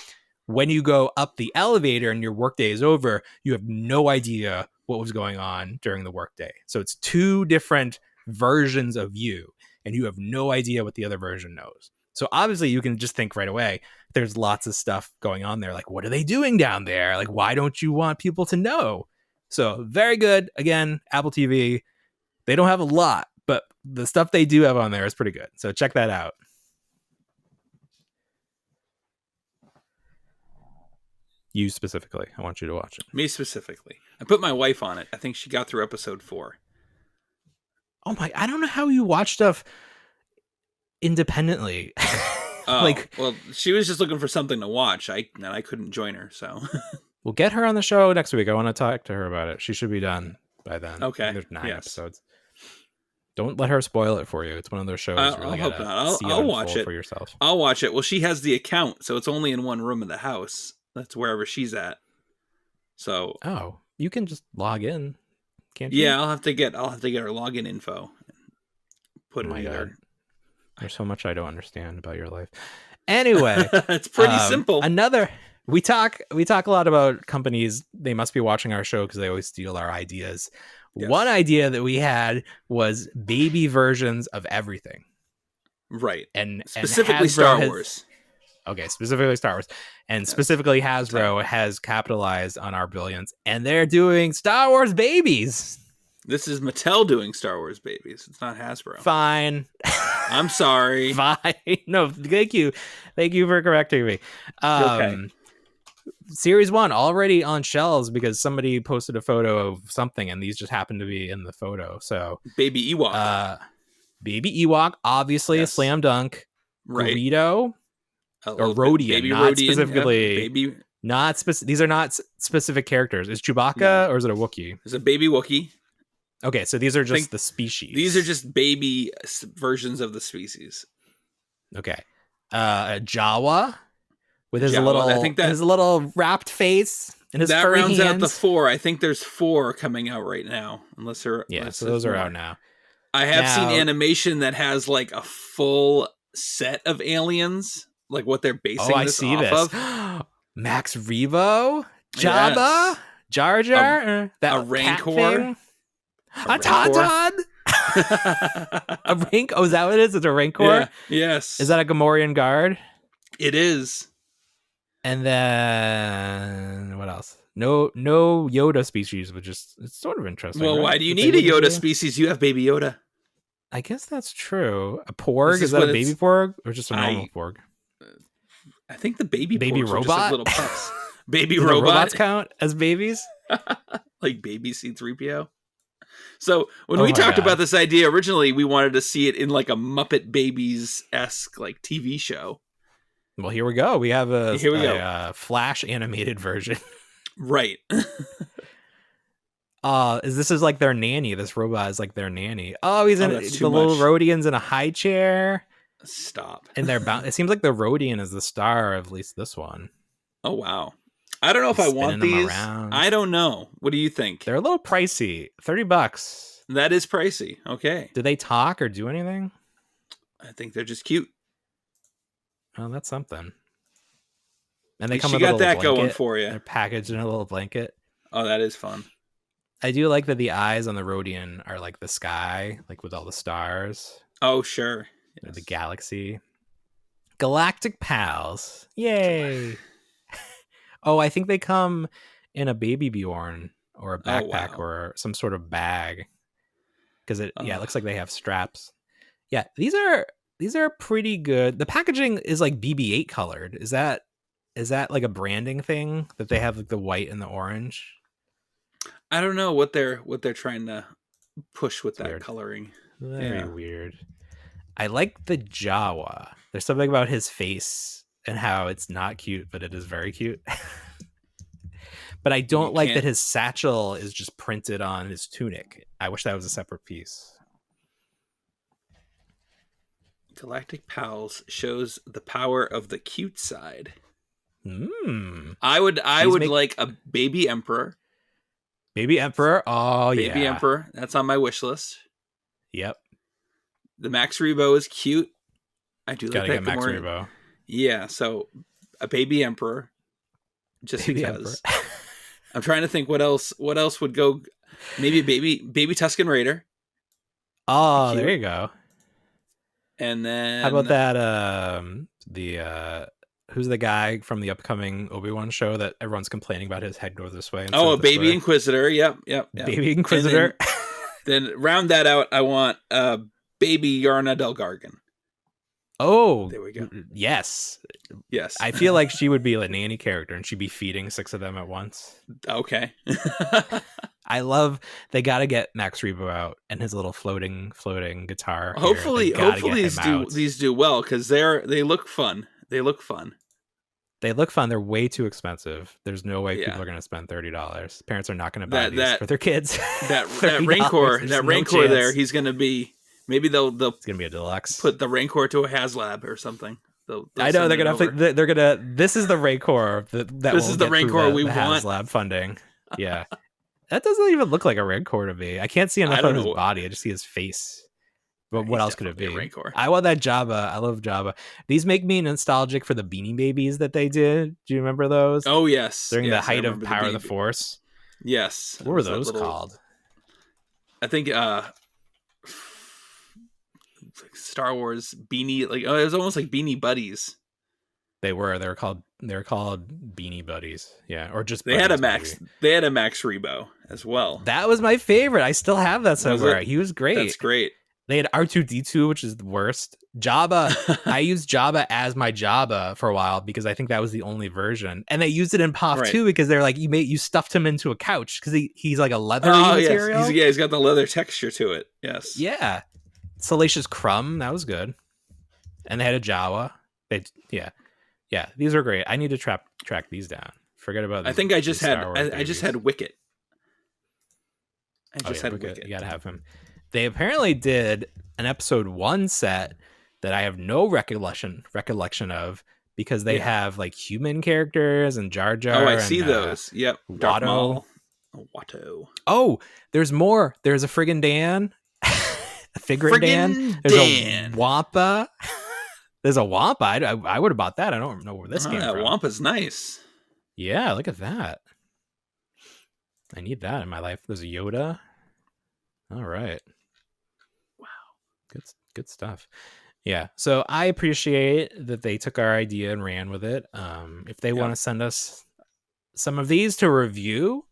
When you go up the elevator and your workday is over, you have no idea what was going on during the workday. So it's 2 different versions of you, and you have no idea what the other version knows. So obviously you can just think right away, there's lots of stuff going on there. Like, what are they doing down there? Like, why don't you want people to know? So very good. Again, Apple TV. They don't have a lot, but the stuff they do have on there is pretty good. So check that out. You specifically. I want you to watch it. Me specifically. I put my wife on it. I think she got through episode 4. Oh my, I don't know how you watch stuff independently. Well, she was just looking for something to watch. I couldn't join her, so. We'll get her on the show next week. I want to talk to her about it. She should be done by then. Okay. There's 9 episodes. Don't let her spoil it for you. It's one of those shows. I'll hope not. I'll watch it for yourself. I'll watch it. Well, she has the account, so it's only in one room of the house. That's wherever she's at. So. Oh, you can just log in, can't you? Yeah, I'll have to get her login info. Put it in there. There's so much I don't understand about your life. Anyway, it's pretty simple. We talk a lot about companies. They must be watching our show because they always steal our ideas. Yes. One idea that we had was baby versions of everything. Right. And specifically Star Wars. Okay, specifically Star Wars. And specifically Hasbro has capitalized on our brilliance. And they're doing Star Wars babies. This is Mattel doing Star Wars babies. It's not Hasbro. Fine. I'm sorry. Fine. No, thank you. Thank you for correcting me. Okay. Series 1 already on shelves because somebody posted a photo of something and these just happen to be in the photo. So Baby Ewok. Baby Ewok, obviously a slam dunk. Right. Greedo or Rodian, not Rodian, specifically. These are not specific characters. Is Chewbacca or is it a Wookiee? There's a baby Wookiee. Okay, so these are just the species. These are just baby versions of the species. Okay. Jawa with his little wrapped face and his furry hands. That rounds out the 4. I think there's 4 coming out right now. So those are out now. I have seen animation that has like a full set of aliens, like what they're basing this off of. Max Rebo, Jabba, Jar Jar, a Rancor. A Tauntaun? A rank? Oh, is that what it is? It's a Rancor? Yeah. Yes. Is that a Gamorrean guard? It is. And then what else? No Yoda species, which is it's sort of interesting. Well, why do you need a Yoda species? You have Baby Yoda. I guess that's true. A Porg? Is that a baby Porg or just a normal Porg? I think the baby robot, are just like little pups. Baby robots count as babies, like baby C-3PO. So when we talked about this idea originally, we wanted to see it in like a Muppet Babies-esque like TV show. Well, here we go. We have a Flash animated version. Right. This is like their nanny. This robot is like their nanny. Oh, he's in the little Rodian's in a high chair. Stop. And they're bound. It seems like the Rodian is the star of at least this one. Oh wow. I don't know if I want these. I don't know. What do you think? They're a little pricey. $30. That is pricey. Okay. Do they talk or do anything? I think they're just cute. Oh, that's something. And they come with a little that blanket. Going for you. They're packaged in a little blanket. Oh, that is fun. I do like that the eyes on the Rodian are like the sky, like with all the stars. Oh, sure. Yes. The galaxy. Galactic Pals. Yay. Oh, I think they come in a baby Bjorn or a backpack or some sort of bag. Because it looks like they have straps. Yeah, these are pretty good. The packaging is like BB-8 colored. Is that like a branding thing that they have like the white and the orange? I don't know what they're trying to push with that coloring. Very weird. I like the Jawa. There's something about his face and how it's not cute, but it is very cute. But I don't like that his satchel is just printed on his tunic. I wish that was a separate piece. Galactic Pals shows the power of the cute side. I would like a baby Emperor. Baby Emperor? Oh, yeah. Baby Emperor. That's on my wish list. Yep. The Max Rebo is cute. I do Gotta like that. Get Max Rebo. Yeah, so a baby Emperor. Just baby because. Emperor. I'm trying to think what else would go. Maybe baby Tusken Raider. Oh, cute. There you go. And then how about that? Who's the guy from the upcoming Obi-Wan show that everyone's complaining about his head goes this way? Oh, a baby Inquisitor. Yep. Baby Inquisitor. Then round that out, I want baby Yarna Del Gargan. Oh, there we go. Yes. I feel like she would be a nanny character and she'd be feeding 6 of them at once. Okay. I love they got to get Max Rebo out and his little floating guitar. Hopefully these do well because they look fun. They look fun. They're way too expensive. There's no way people are going to spend $30. Parents are not going to buy these for their kids. That Rancor there, he's going to be. Maybe they'll. It's gonna be a deluxe. Put the Rancor to a HasLab or something. They'll I know they're gonna. This is the Rancor this is the Rancor we want. HasLab funding. Yeah, that doesn't even look like a Rancor to me. I can't see enough of his body. I just see his face. But what else could it be? Rancor. I want that Jabba. I love Jabba. These make me nostalgic for the Beanie Babies that they did. Do you remember those? Oh yes, during the height of Power of the Force. Yes. What were those called? I think Star Wars beanie, like it was almost like Beanie Buddies. They were called they're called Beanie Buddies. Yeah, or just They had a Buddies, Max. maybe. They had a Max Rebo as well. That was my favorite. I still have that somewhere. it? He was great. That's great. They had R2D2, which is the worst. Jabba. I used Jabba as my Jabba for a while because I think that was the only version. And they used it in POF too because they're like you stuffed him into a couch because he's like a leather material. Yes. He's got the leather texture to it. Yes. Yeah. Salacious Crumb, that was good. And they had a Jawa. Yeah. These are great. I need to track these down. Forget about. I think I just had Wicket. I just had Wicket. You gotta have him. They apparently did an episode 1 set that I have no recollection of because they have like human characters and Jar Jar. Oh, I see those. Yep. Watto. Watto. Oh, there's more. There's a friggin' Dan. A Figrin' Dan. There's a Wampa. There's a Wampa. I would have bought that. I don't know where this came from. Wampa's nice. Yeah, look at that. I need that in my life. There's a Yoda. All right. Good stuff. Yeah. So I appreciate that they took our idea and ran with it. If they want to send us some of these to review,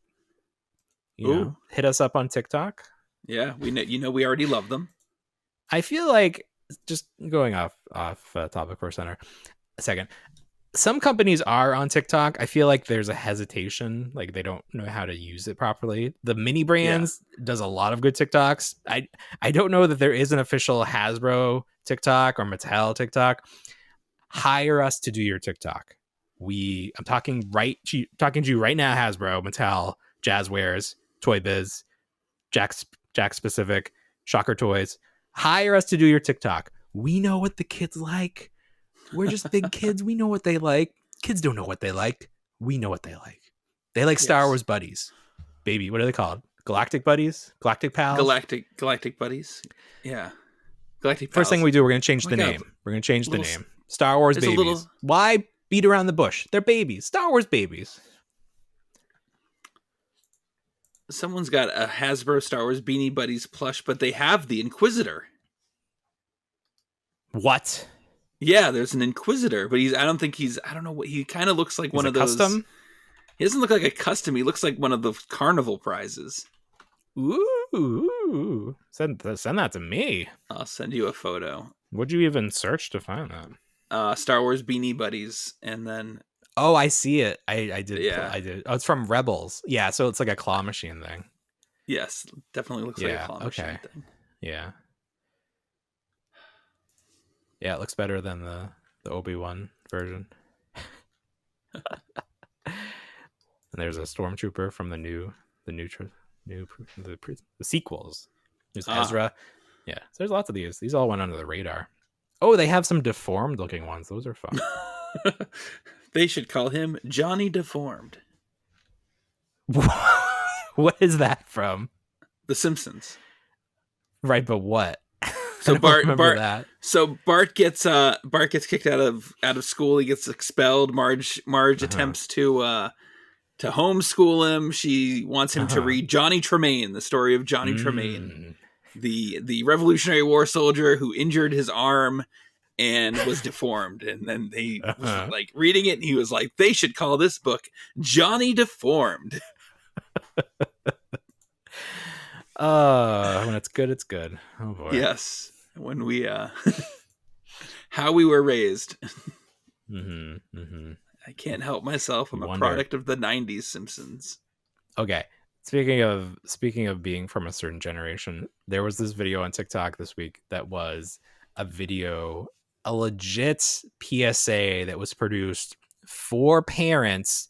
you know, hit us up on TikTok. Yeah, we know we already love them. I feel like just going off topic for a second. Some companies are on TikTok. I feel like there's a hesitation, like they don't know how to use it properly. The Mini Brands does a lot of good TikToks. I don't know that there is an official Hasbro TikTok or Mattel TikTok. Hire us to do your TikTok. I'm talking to you right now, Hasbro, Mattel, Jazzwares, Toy Biz, Jack Specific, Shocker Toys. Hire us to do your TikTok. We know what the kids like. We're just big kids. We know what they like. Kids don't know what they like. We know what they like. They like Star Wars buddies. Baby, what are they called? Galactic buddies? Galactic pals? Galactic buddies. Yeah. Galactic pals. First thing we do, we're going to change the name. We're going to change the name. Star Wars babies. Why beat around the bush? They're babies. Star Wars babies. Someone's got a Hasbro Star Wars Beanie Buddies plush, but they have the Inquisitor. What? Yeah, there's an Inquisitor, but I don't know what he kind of looks like. One of those custom. He doesn't look like a custom. He looks like one of the carnival prizes. Ooh. Send that to me. I'll send you a photo. What'd you even search to find that? Star Wars Beanie Buddies, and then oh, I see it. I did. Yeah. I did. Oh, it's from Rebels. Yeah, so it's like a claw machine thing. Yes, definitely looks like a claw machine thing. Yeah. Yeah, it looks better than the Obi-Wan version. And there's a stormtrooper from the sequels. There's Ezra. Yeah, so there's lots of these. These all went under the radar. Oh, they have some deformed looking ones. Those are fun. They should call him Johnny Deformed. What is that from? The Simpsons. Right, but what? So Bart gets kicked out of school. He gets expelled. Marge attempts to homeschool him. She wants him to read Johnny Tremaine, the story of Johnny Tremaine, the Revolutionary War soldier who injured his arm and was deformed. And then he was like reading it, and he was like, "They should call this book Johnny Deformed." When it's good, it's good. Oh boy. Yes. When we how we were raised. I can't help myself. I'm a product of the 90s Simpsons. Okay. Speaking of being from a certain generation, there was this video on TikTok this week that was a legit PSA that was produced for parents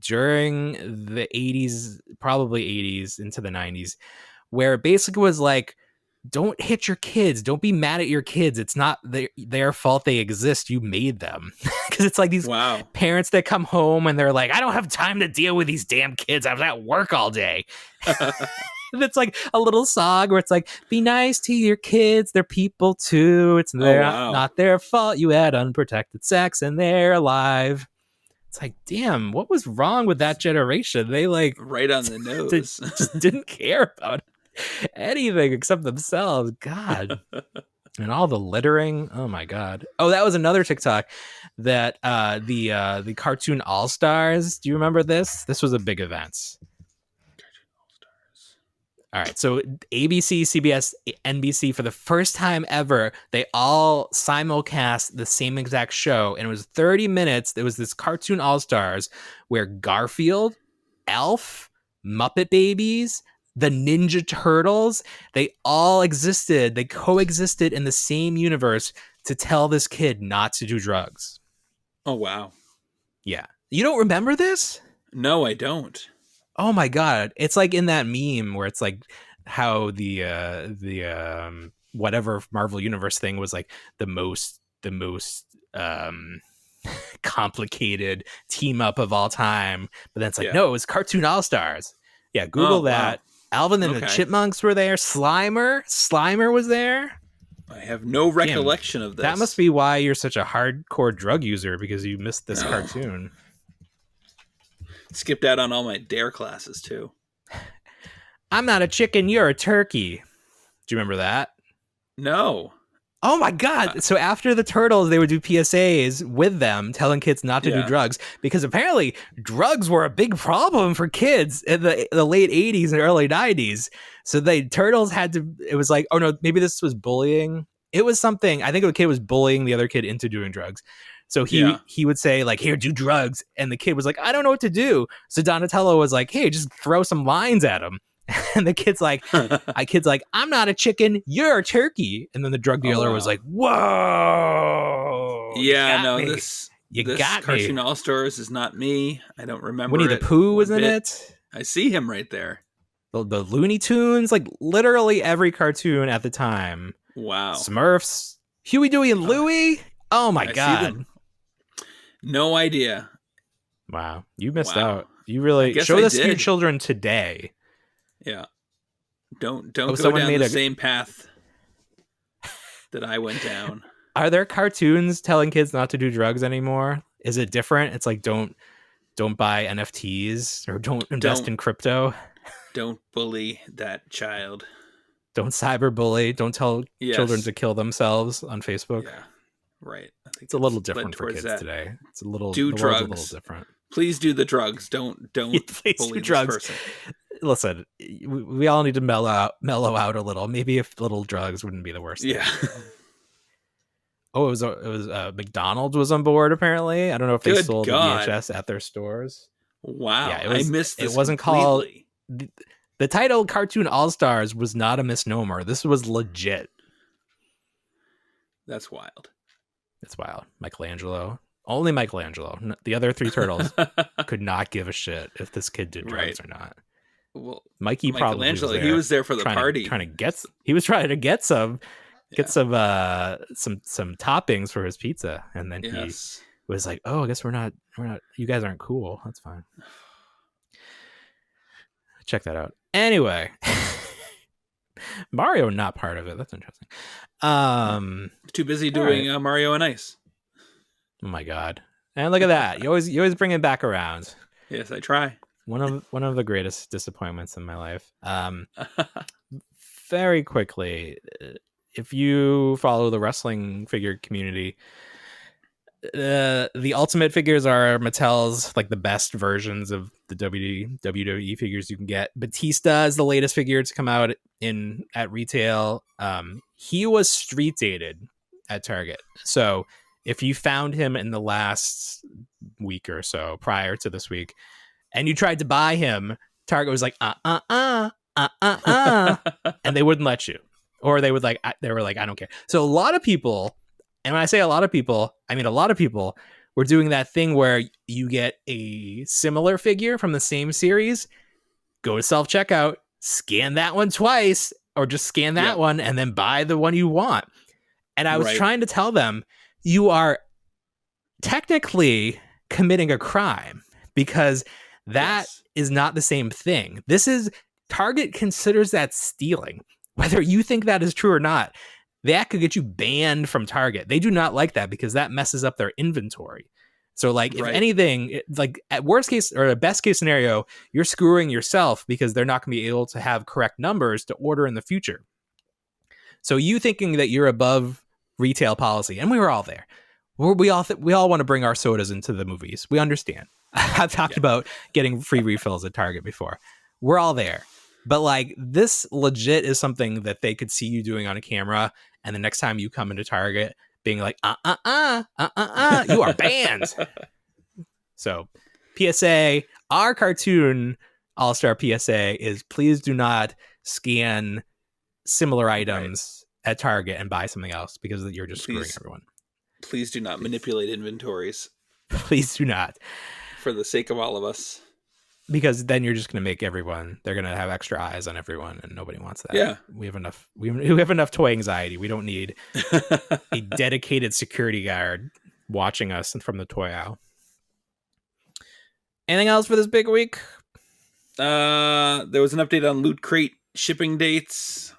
during the 80s, probably 80s into the 90s, where it basically was like, don't hit your kids. Don't be mad at your kids. It's not their fault they exist. You made them. Because it's like these parents that come home and they're like, I don't have time to deal with these damn kids. I was at work all day. And it's like a little song where it's like, be nice to your kids. They're people too. It's not their fault. You had unprotected sex and they're alive. It's like, damn, what was wrong with that generation? They like right on the nose. just didn't care about anything except themselves. God. And all the littering. Oh my god. Oh, that was another TikTok that the cartoon All Stars. Do you remember this? This was a big event. All right, so ABC, CBS, NBC, for the first time ever, they all simulcast the same exact show, and it was 30 minutes. There was this cartoon All Stars where Garfield, Elf, Muppet Babies, the Ninja Turtles, they all existed. They coexisted in the same universe to tell this kid not to do drugs. Oh, wow. Yeah. You don't remember this? No, I don't. Oh my god, it's like in that meme where it's like how the whatever Marvel Universe thing was like the most complicated team up of all time, but then it's like no, it was Cartoon All Stars. Yeah, Google that. Wow. Alvin and the Chipmunks were there. Slimer was there. I have no recollection of this. That must be why you're such a hardcore drug user, because you missed this cartoon. Skipped out on all my dare classes too. I'm not a chicken, you're a turkey. Do you remember that? No. Oh my god. So after the Turtles, they would do PSAs with them telling kids not to do drugs, because apparently drugs were a big problem for kids in the late 80s and early 90s. So the Turtles had to, it was like, oh no, maybe this was bullying. It was something, I think the kid was bullying the other kid into doing drugs. So he would say like, here, do drugs. And the kid was like, I don't know what to do. So Donatello was like, hey, just throw some lines at him. And the kid's like, I'm not a chicken, you're a turkey. And then the drug dealer was like, whoa. Yeah, no, this Cartoon All Stars is not me. I don't remember. Winnie the Pooh was in it. I see him right there. The Looney Tunes, like literally every cartoon at the time. Wow. Smurfs, Huey, Dewey, and Louie. Oh my god. No idea. Wow, you missed out. You really show this to your children today. Yeah, don't go down the same path that I went down. Are there cartoons telling kids not to do drugs anymore? Is it different? It's like don't buy NFTs or don't invest in crypto. Don't bully that child. Don't cyberbully. Don't tell children to kill themselves on Facebook. Yeah. Right. I think it's a little different for kids today. It's a little do drugs. A little different. Please do the drugs. Don't please bully do drugs. This person. Listen, we all need to mellow out a little. Maybe if little drugs wouldn't be the worst. Yeah. Oh, it was McDonald's was on board apparently. I don't know if they sold the VHS at their stores. Wow. Yeah, I missed this. It wasn't completely. called the title Cartoon All Stars was not a misnomer. This was legit. That's wild. It's wild. Michelangelo. Only Michelangelo. The other three turtles could not give a shit if this kid did drugs or not. Well, Mikey probably was there. He was there for the party. He was trying to get some toppings for his pizza, and then he was like, "Oh, I guess we're not. You guys aren't cool. That's fine." Check that out. Anyway, Mario not part of it. That's interesting. Too busy doing Mario and Ice. Oh my god! And look at that. You always bring it back around. Yes, I try. One of the greatest disappointments in my life. Very quickly, if you follow the wrestling figure community, the Ultimate figures are Mattel's like the best versions of the WWE figures you can get. Batista is the latest figure to come out at retail. He was street dated at Target, so if you found him in the last week or so prior to this week, and you tried to buy him, Target was like, and they wouldn't let you, or they were like, I don't care. So a lot of people, and when I say a lot of people, I mean a lot of people were doing that thing where you get a similar figure from the same series, go to self-checkout, scan that one twice, or just scan that one and then buy the one you want. And I was trying to tell them, you are technically committing a crime, because that is not the same thing. Target considers that stealing. Whether you think that is true or not, that could get you banned from Target. They do not like that because that messes up their inventory. So like, if anything, like at worst case or the best case scenario, you're screwing yourself because they're not going to be able to have correct numbers to order in the future. So you thinking that you're above retail policy, and we were all there. We all want to bring our sodas into the movies. We understand. I've talked about getting free refills at Target before. We're all there. But like this legit is something that they could see you doing on a camera, and the next time you come into Target being like, you are banned. So PSA, our cartoon all-star PSA is please do not scan similar items at Target and buy something else because you're just screwing everyone. Please do not manipulate inventories. Please do not. For the sake of all of us. Because then you're just going to make everyone, they're going to have extra eyes on everyone, and nobody wants that. Yeah. We have enough toy anxiety. We don't need a dedicated security guard watching us from the toy aisle. Anything else for this big week? There was an update on Loot Crate shipping dates.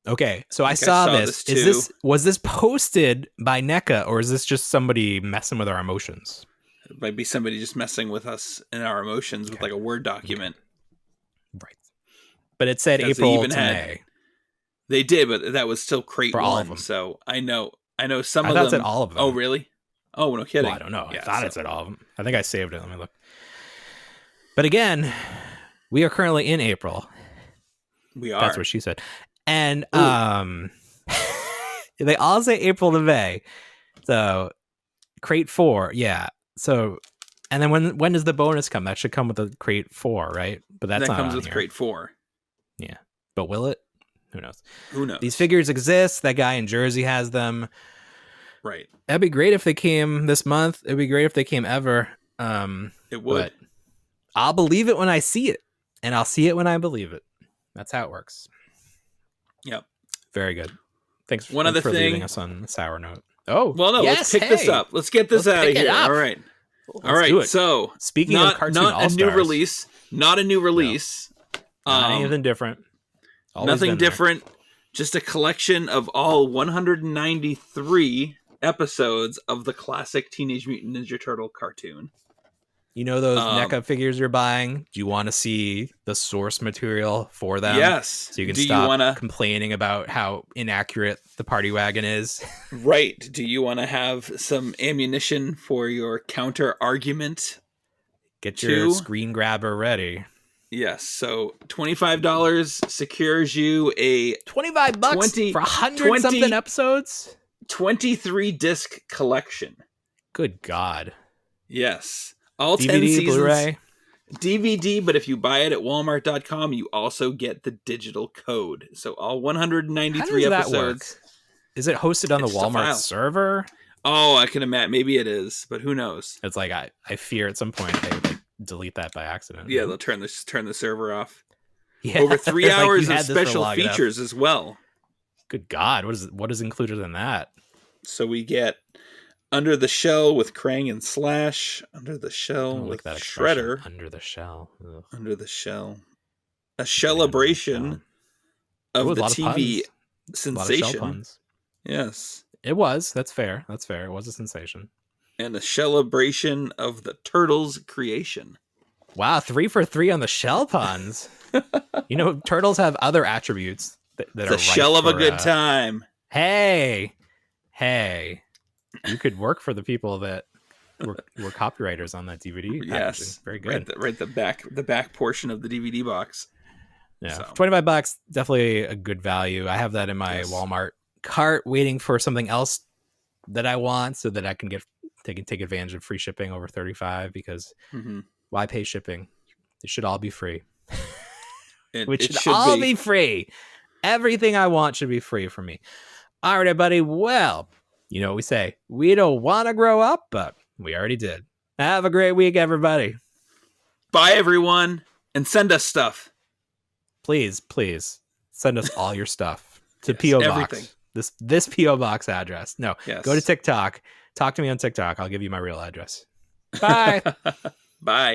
Okay, so I saw this. Was this posted by NECA, or is this just somebody messing with our emotions? It might be somebody just messing with us and our emotions with like a Word document. Right. But it said April to May. They did, but that was still Crate for 1. All of them. So I know some of them. I thought it said all of them. Oh, really? Oh, no kidding. Well, I don't know. I thought it said all of them. I think I saved it. Let me look. But again, we are currently in April. We are. That's what she said. And they all say April to May. So Crate 4, yeah. So, and then when does the bonus come? That should come with the Crate 4, right? But that comes with Crate 4. Yeah. But will it? Who knows? Who knows? These figures exist. That guy in Jersey has them. Right. That'd be great if they came this month. It'd be great if they came ever. It would. I'll believe it when I see it. And I'll see it when I believe it. That's how it works. Yep. Very good. Thanks for leaving us on a sour note. Oh, well, no, let's pick this up. Let's get this out of here. All right. All right. So, speaking of cartoon all-stars, not a new release. Not anything different. Nothing different. Just a collection of all 193 episodes of the classic Teenage Mutant Ninja Turtle cartoon. You know those NECA figures you're buying? Do you want to see the source material for them? Yes. So you can stop complaining about how inaccurate the party wagon is. Right. Do you want to have some ammunition for your counter argument? Get your screen grabber ready. Yes. So $25 secures you a $25 for 100 something episodes? 23 disc collection. Good God. Yes. All DVD, 10 seasons. Blu-ray. DVD, but if you buy it at walmart.com, you also get the digital code. So all 193 episodes. Is it hosted on the Walmart server? Oh, I can imagine. Maybe it is, but who knows? It's like I fear at some point they would delete that by accident. Yeah, they'll turn the server off. Yeah, over 3 hours of special features as well. Good God, what is included in that? So we get Under the Shell with Krang and Slash. Under the Shell with Shredder. Under the Shell. Ugh. Under the Shell. A celebration of the TV sensation. Yes. It was. That's fair. It was a sensation. And a celebration of the Turtles' creation. Wow, 3 for 3 on the shell puns. You know, turtles have other attributes that are the shell of a good time. Hey. You could work for the people that were copywriters on that DVD. Yes, very good. Right, the back portion of the DVD box. Yeah, so. $25, definitely a good value. I have that in my Walmart cart, waiting for something else that I want, so that I can take advantage of free shipping over $35. Because why pay shipping? It should all be free. It should all be free. Everything I want should be free for me. All right, everybody. Well, you know what we say. We don't want to grow up, but we already did. Have a great week, everybody. Bye, everyone. And send us stuff. Please send us all your stuff to P.O. Box. This P.O. Box address. No, go to TikTok. Talk to me on TikTok. I'll give you my real address. Bye. Bye.